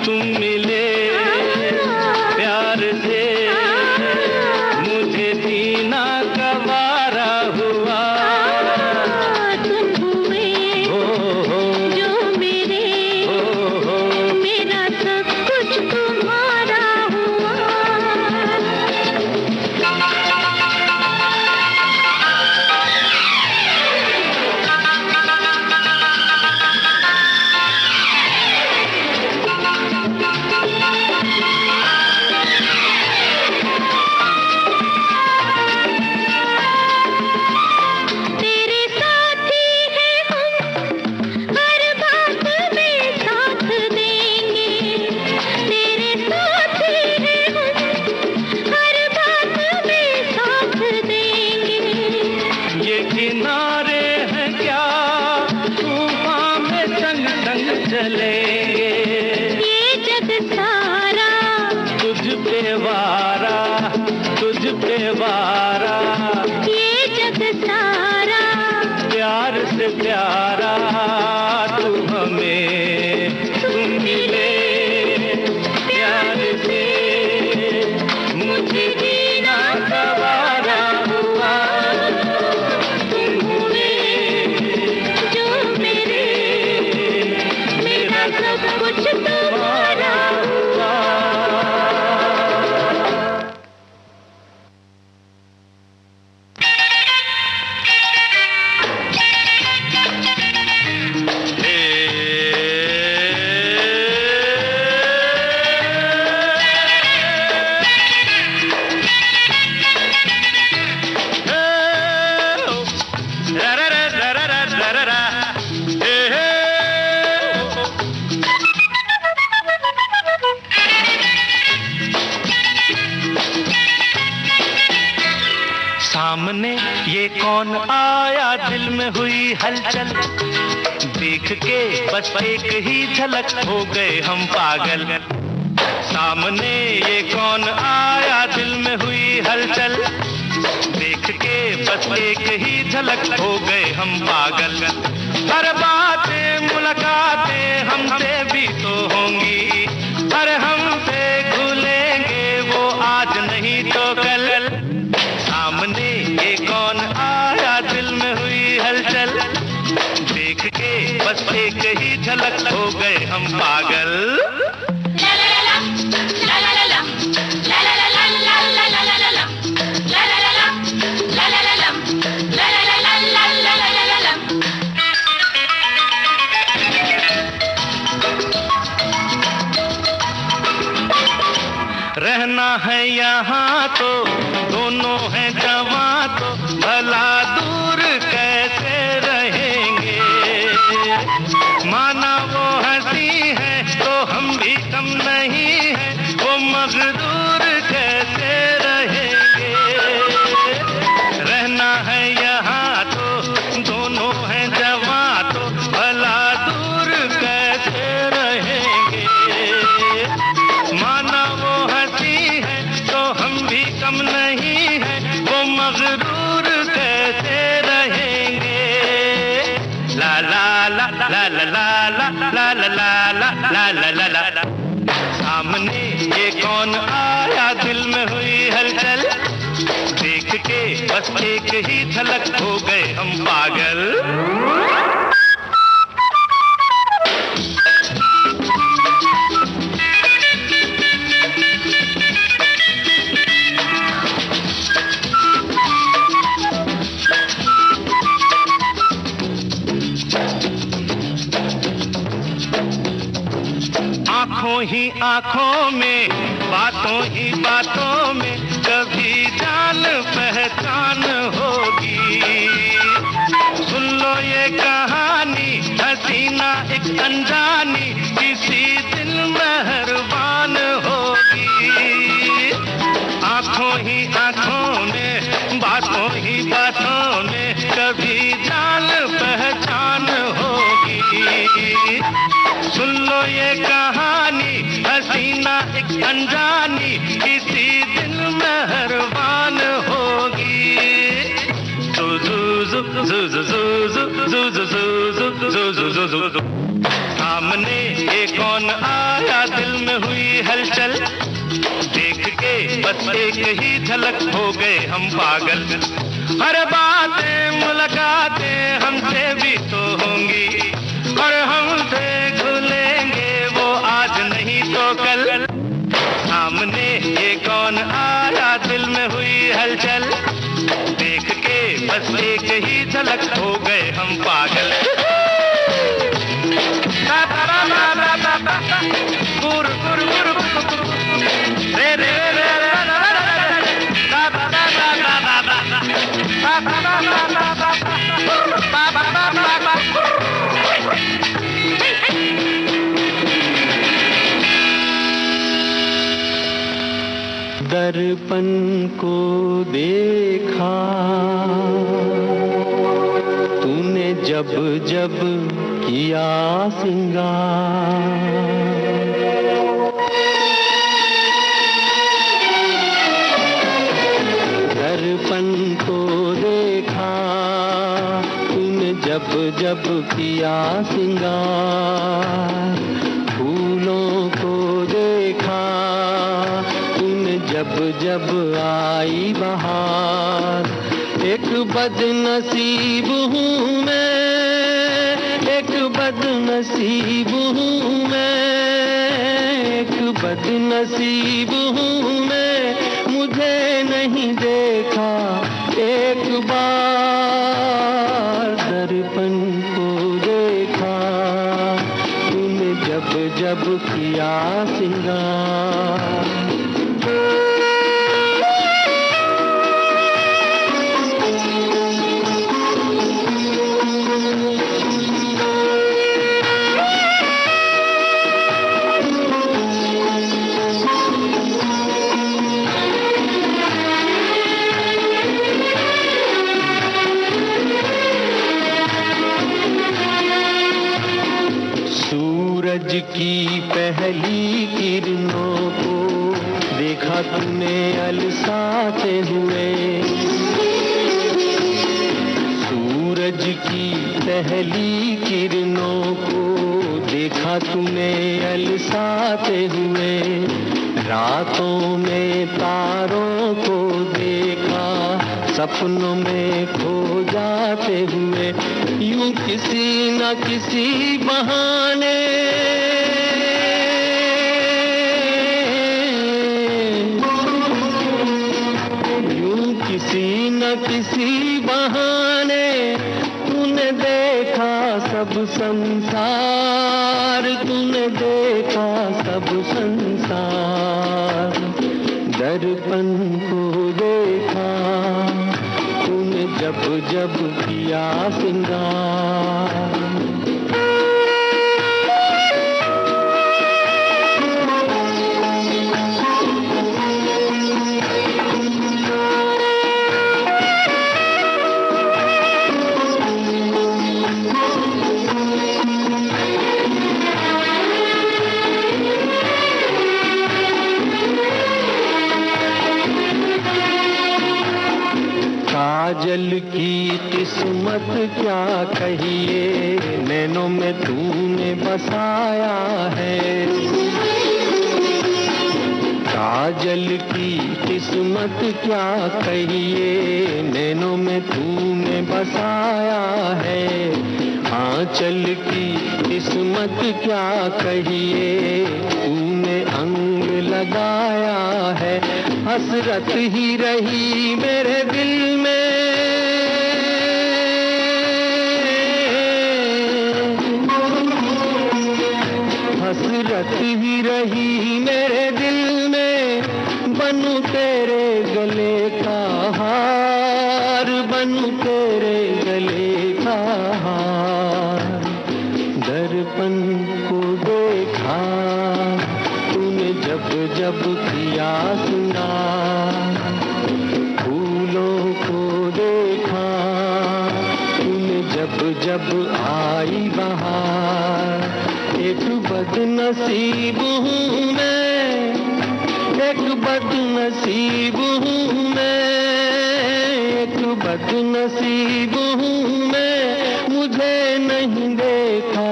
तुम मिले प्यार से मुझे जीना गवारा हुआ। तुम हुए हो जो मेरे, हो मेरा सब कुछ तुम्हारा हुआ। तेरे साथी हैं हम, हर बात में साथ देंगे। तेरे साथी हैं हम, हर बात में साथ देंगे। ये किनारे हैं क्या तूफान में संग संग चलेंगे। ये जग सारा तुझ पे वारा, तुझ पे वारा। ये जग सारा प्यार से प्यारा तू हमें। तुम मिले प्यार से मुझे जीना गवारा हुआ। तुम हुए जो मेरे, मेरा सब कुछ तुम्हारा हुआ। सामने ये कौन आया, दिल में हुई हलचल। देख के बस एक ही झलक हो गए हम पागल। सामने ये कौन आया, दिल में हुई हलचल। देख के बस एक ही झलक हो गए हम पागल। हर बातें मुलाकातें हमसे भी तो होंगी। हर हमसे खुलेंगे वो आज नहीं तो कल। सामने ये कौन आया, दिल में हुई हलचल। देख के बस एक ही झलक हो गए हम पागल। रहना है यहाँ तो दोनों हैं जवां तो भला दूर कैसे रहेंगे। माना वो हंसी है तो हम भी कम नहीं है, वो मगरूर कैसे रहेंगे। रहना है यहाँ तो दोनों हैं जवां तो भला दूर कैसे रहेंगे। माना वो हंसी है तो हम भी कम नहीं है, वो मगरूर कैसे रहेंगे। ला ला ला ला ला ला ला ला ला ला ला ला ला ला। सामने ये कौन आया, दिल में हुई हलचल, देख के बस एक ही झलक हो गए हम पागल। आँखों ही आँखों में, बातों ही बातों में कभी जान पहचान होगी। सुन लो ये कहानी हसीना एक अनजानी, किसी दिन मेहरबान होगी। आँखों ही आँखों में, बातों ही बातों में कभी जान पहचान होगी। सुन लो ये कहानी हसीना एक अनजानी, किसी दिन मेहरबान होगी। सामने ये कौन आया, दिल में हुई हलचल, देख के बस एक ही झलक हो गए हम पागल। हर बातें मुलाकातें हमसे भी तो होंगी, और हमसे खुलेंगे वो आज नहीं तो कल। सामने ये कौन आया, दिल में हुई हलचल, देख के बस एक ही झलक हो गए हम पागल। गुर गुर गुर रे रे रे दर्पण को देखा तूने जब जब किया सिंगार। दर्पण को देखा तूने जब जब किया सिंगार। फूलों को देखा तूने जब जब आई बहार। एक बदनसीब हूँ मैं, एक बदनसीब हूँ मैं, एक बदनसीब हूँ मैं, मुझे नहीं देखा एक बार। दर्पण को देखा तूने जब जब किया सिंगार। सूरज की पहली किरणों को देखा तूने अलसाते हुए। सूरज की पहली किरणों को देखा तूने अलसाते हुए। रातों में तारों को देखा सपनों में खो जाते हुए। यूं किसी न किसी बहाने किसी न किसी बहाने तूने देखा सब संसार, तूने देखा सब संसार। दर्पण को देखा तूने जब जब किया सिंगार। काजल की किस्मत क्या कहिए, नैनों में तूने बसाया है। काजल की किस्मत क्या कहिए, नैनों में तूने बसाया है। आंचल की किस्मत क्या कहिए, तूने अंग लगाया है। हसरत ही रही मेरे दिल में, हसरत ही रही मेरे दिल में। बनूं तेरे गले का हार, बनूं तेरे गले का हार। दर्पण को देखा तूने जब जब किया सिंगार। फूलों को देखा तूने जब जब आई बहार। एक बदनसीब हूँ मैं, एक बदनसीब हूँ मैं, एक बदनसीब हूँ मैं। मुझे नहीं देखा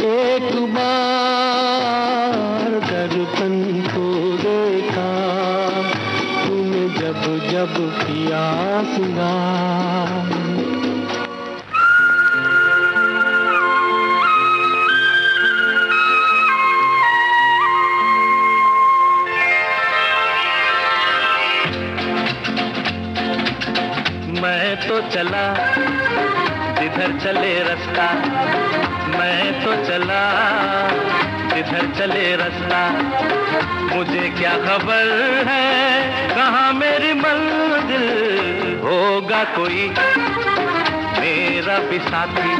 एक बार। दर्पण को देखा तूने जब जब किया सिंगार। मैं तो चला जिधर चले रास्ता, मैं तो चला जिधर चले रास्ता। मुझे क्या खबर है कहाँ मेरी मंजिल। होगा कोई मेरा भी साथी,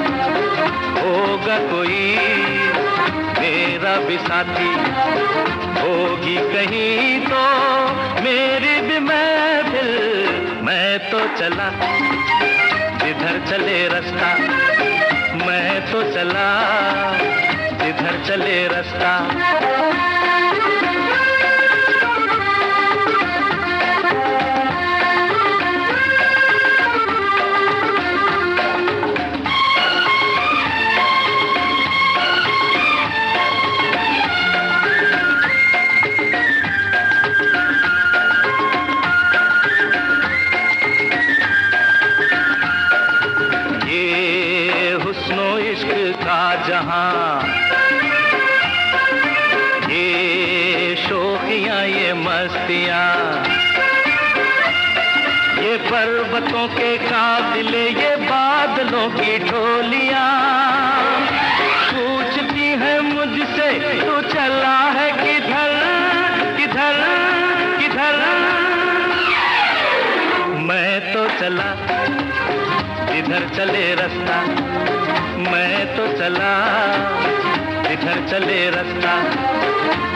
होगा कोई मेरा भी साथी। होगी कहीं तो मेरी भी महफिल। मैं तो चला जिधर चले रास्ता, मैं तो चला जिधर चले रास्ता। जहां ये शौकियां ये मस्तियां, ये पर्वतों के काबिले ये बादलों की ढोलियां। पूछती है मुझसे तू चला है किधर किधर किधर। मैं तो चला जिधर चले रास्ता, मैं तो चला जिधर चले रास्ता।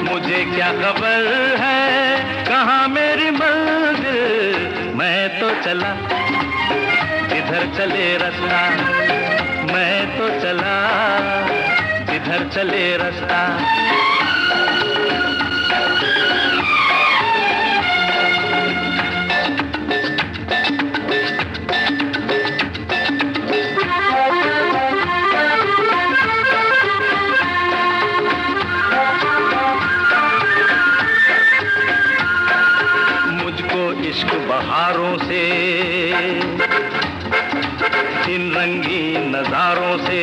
मुझे क्या खबर है कहाँ मेरी मंजिल। मैं तो चला जिधर चले रास्ता, मैं तो चला जिधर चले रास्ता। इश्क बहारों से, इन रंगीन नजारों से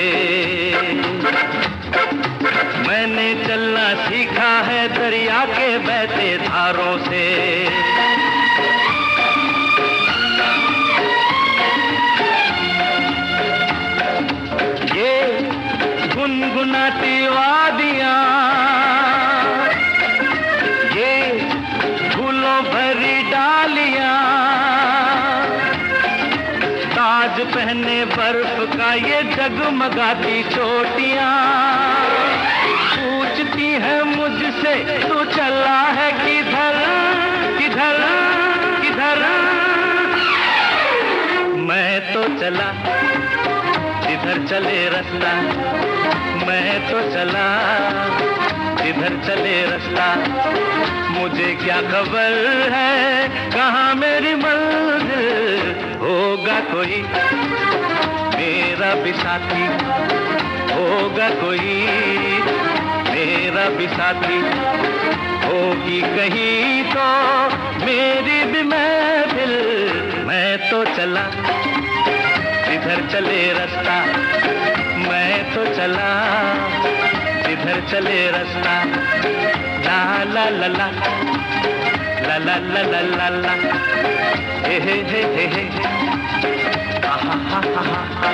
मैंने चलना सीखा है दरिया के बहते धारों से। ये गुनगुनाती वादियां, ये फूलों पहने बर्फ का ये जगमगाती चोटियां, पूछती है मुझसे तू चला है किधर किधर किधर। मैं तो चला जिधर चले रास्ता, मैं तो चला जिधर चले रास्ता। मुझे क्या खबर है कहाँ मेरी मंजिल, होगा कोई मेरा भी साथी, होगा कोई मेरा भी साथी। होगी कहीं तो मेरी भी महफिल, मैं तो चला जिधर चले रास्ता, मैं तो चला जिधर चले रास्ता। ला ला ला ला ला ला ला ला ला ला, हे हे हे हे हे, आहा हा हा हा।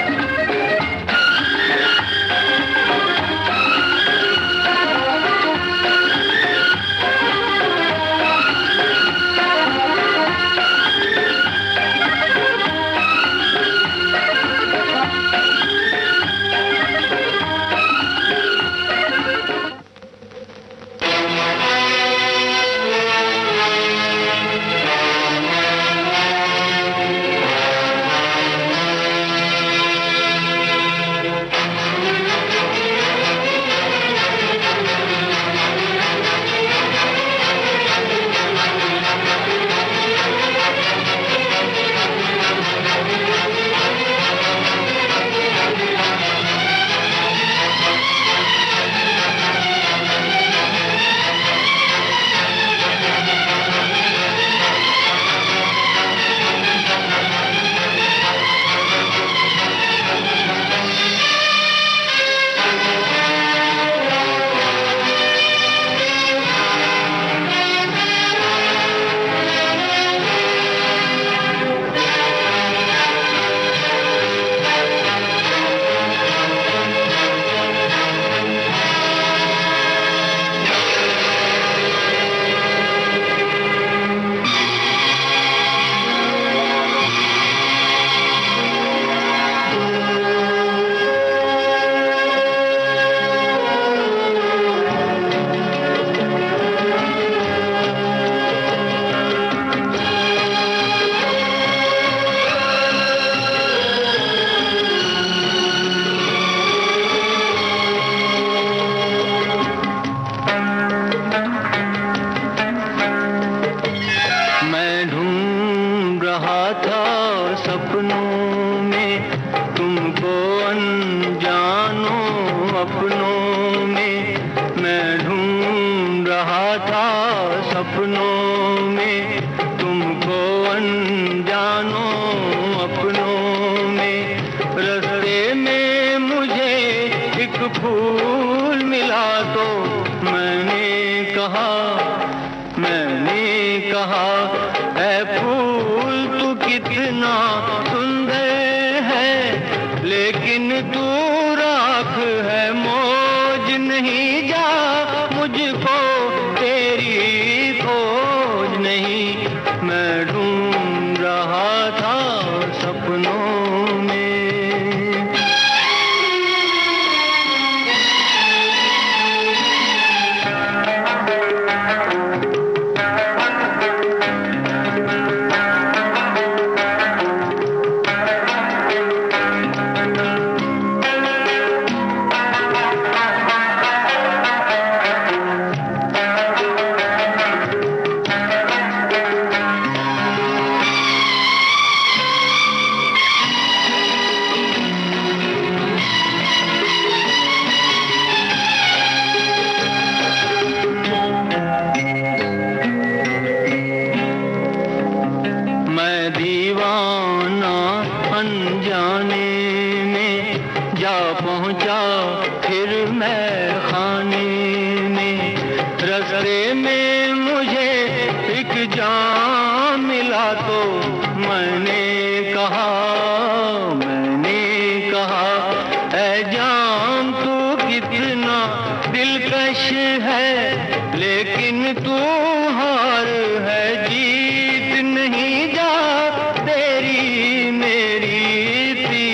तेरी मेरी थी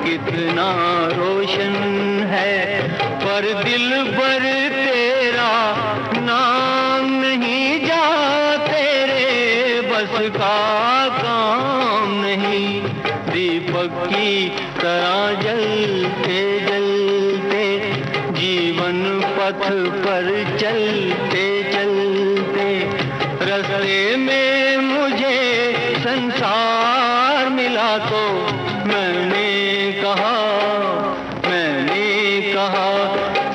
कितना रोशन है, पर दिल भर तेरा नाम नहीं, जा तेरे बस का काम नहीं। दीपक की तरह जलते जलते जीवन पथ पर चलते चलते, रास्ते में मुझे संसार मिला तो मैंने कहा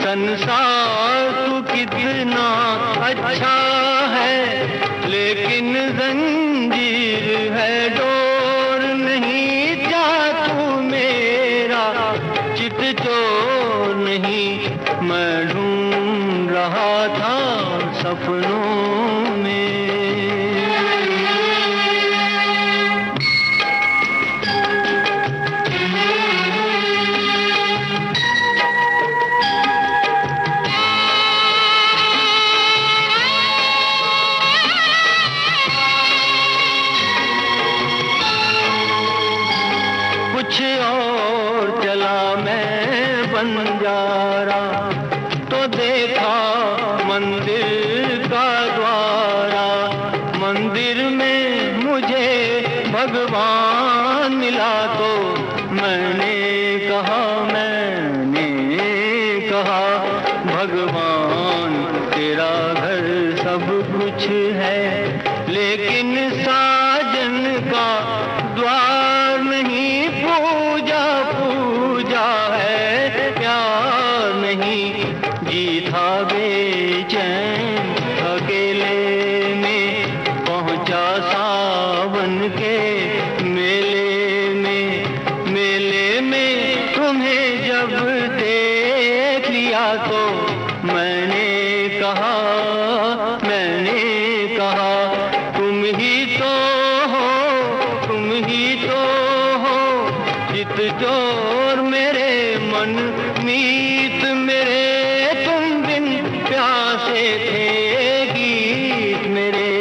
संसार तू कितना अच्छा है, लेकिन जंजीर है डोर नहीं, जा तू मेरा चित चोर नहीं। मैं ढूंढ रहा था सपनों में। कुछ और चला मैं बंजारा, तो देखा मंदिर का द्वारा। मंदिर में मुझे भगवान मिला तो मैंने कहा भगवान तेरा घर सब कुछ है, लेकिन साजन का द्वार नहीं। पूजा पूजा है प्यार नहीं, जी था बेचैन अकेले में, पहुंचा सावन के मेले में तुम्हें जब देख लिया तो मैंने कहा तुम ही तो हो चित चोर मेरे मन मीत मेरे, तुम बिन प्यासे थे गीत मेरे।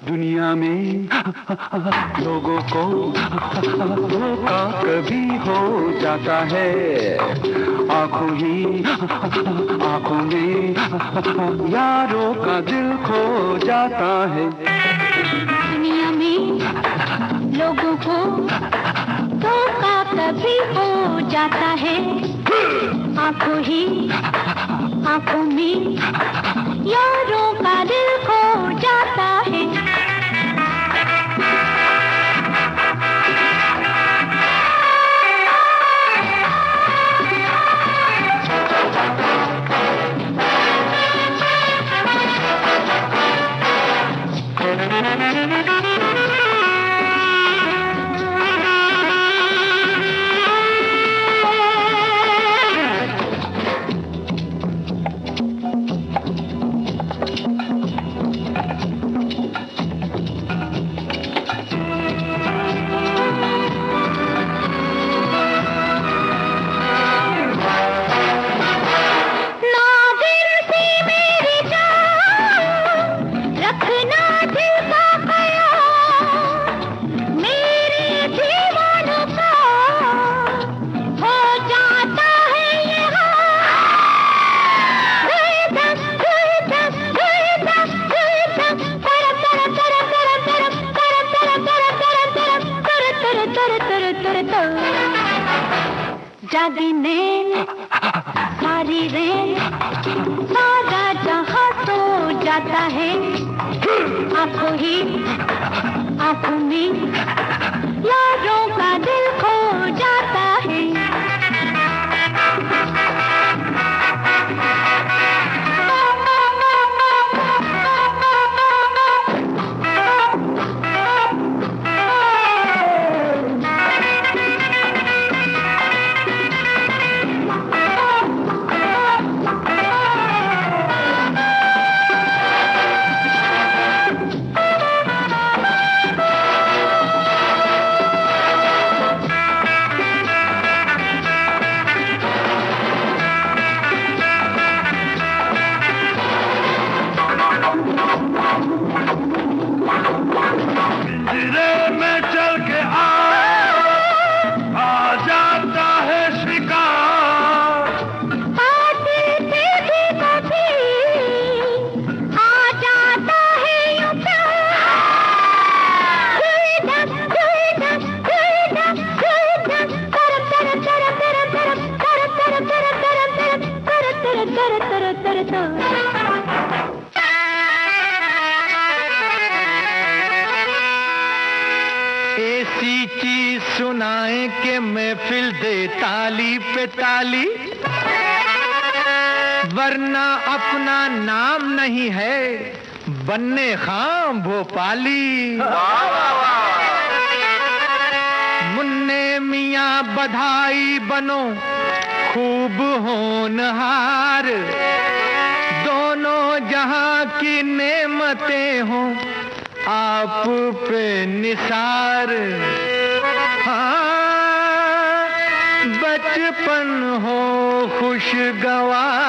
दुनिया में लोगों को धोखा कभी हो जाता है, आंखों में यारों का दिल खो जाता है। दुनिया में लोगों को धोखा कभी हो जाता है, आंखों ही आंखों में यारों का दिल खो जाता है। जागी नैन सारी रैन सारा जहां सो जाता है। आंखों ही आंखों में यारों का दिल खो जाता है। ऐसी चीज सुनाए के महफिल दे ताली पे ताली, वरना अपना नाम नहीं है बन्ने खां भोपाली। मुन्ने मियाँ बधाई बनो खूब होनहार, दोनों जहां की नेमतें हों आप पे निसार। हाँ बचपन हो खुशगवार,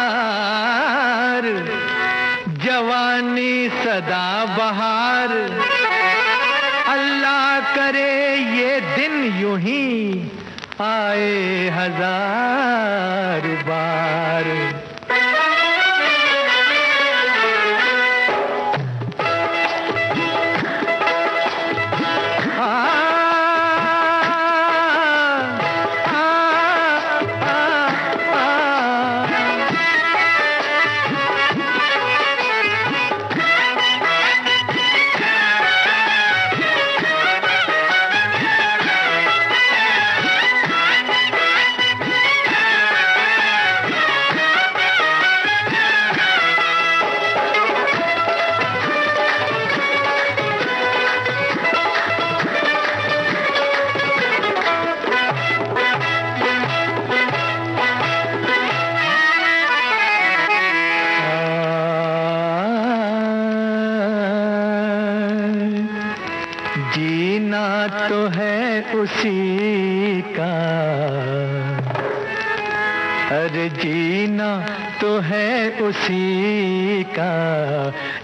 जवानी सदा बहार। अल्लाह करे ये दिन यूं ही आए हजार बार। जीना तो है उसी का, अरे जीना तो है उसी का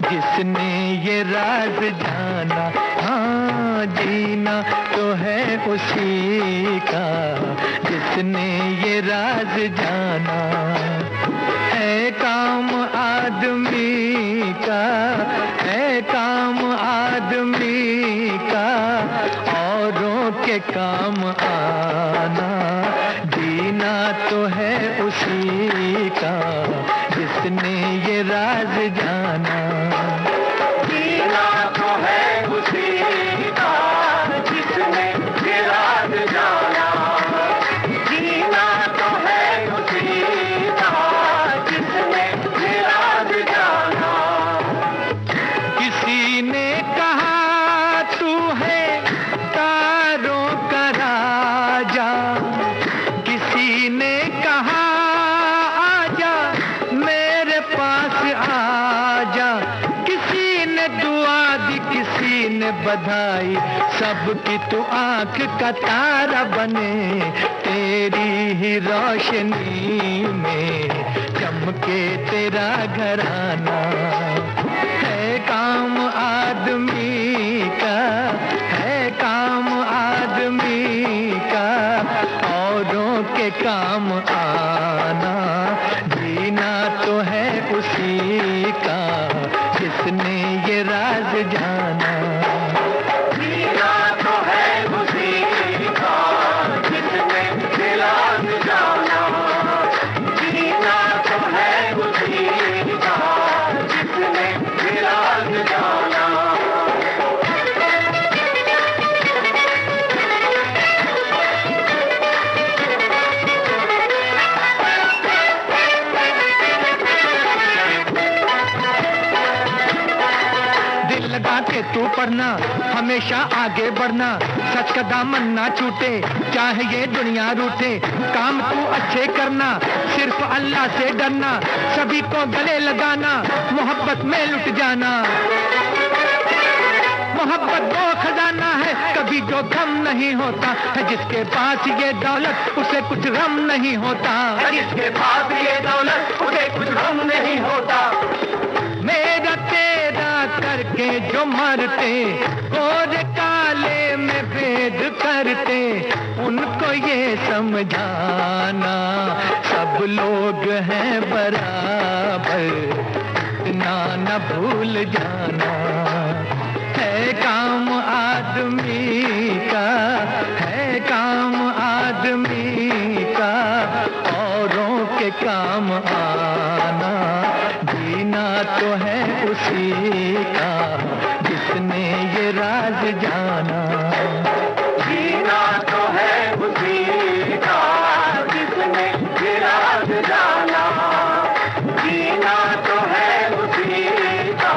जिसने ये राज जाना। हाँ जीना तो है उसी का जिसने ये राज जाना। है काम आदमी का, है काम आदमी का औरों के काम आना। जीना तो है उसी का जिसने ये राज जाना। जीना तो है उसी का जिसने ये राज जाना। जीना तो है उसी का जिसने ये राज जाना। किसी ने कहा तू है तारों का राजा, किसी ने कहा आजा मेरे पास आजा, किसी ने दुआ दी किसी ने बधाई, सबकी तू आंख का तारा बने, तेरी ही रोशनी में चमके तेरा घराना। है काम आदमी का, है काम आदमी का, औरों के काम आना। जीना तो है उसी का जिसने ये राज जाना। जीना तो है उसी का जिसने ये राज जाना। जीना तो है उसी का जिसने ये राज जाना। दिल लगा के तू पढ़ना, हमेशा आगे बढ़ना, सच का दामन ना छूटे, चाहे ये दुनिया रूठे। काम तू अच्छे करना, सिर्फ अल्लाह से डरना, सभी को गले लगाना, मोहब्बत में लुट जाना। मोहब्बत वो खजाना है कभी जो गम नहीं होता है, जिसके पास ये दौलत उसे कुछ गम नहीं होता। जिसके पास ये दौलत उसे कुछ गम नहीं होता। मेरा तेरा करके जो मरते, गोरे काले में भेद करते, उनको ये समझाना सब लोग हैं बराबर, इतना न भूल जाना। है काम आदमी का, है काम आदमी का, औरों के काम आना। जीना तो है उसी का जिसने ये राज जाना। जीना तो है उसी का जिसने ये राज जाना। जीना तो है उसी का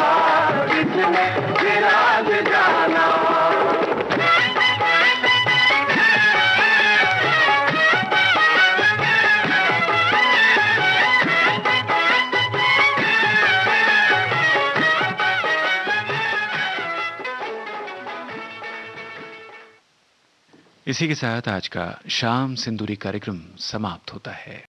जिसने ये राज जाना। इसी के साथ आज का शाम सिंदूरी कार्यक्रम समाप्त होता है।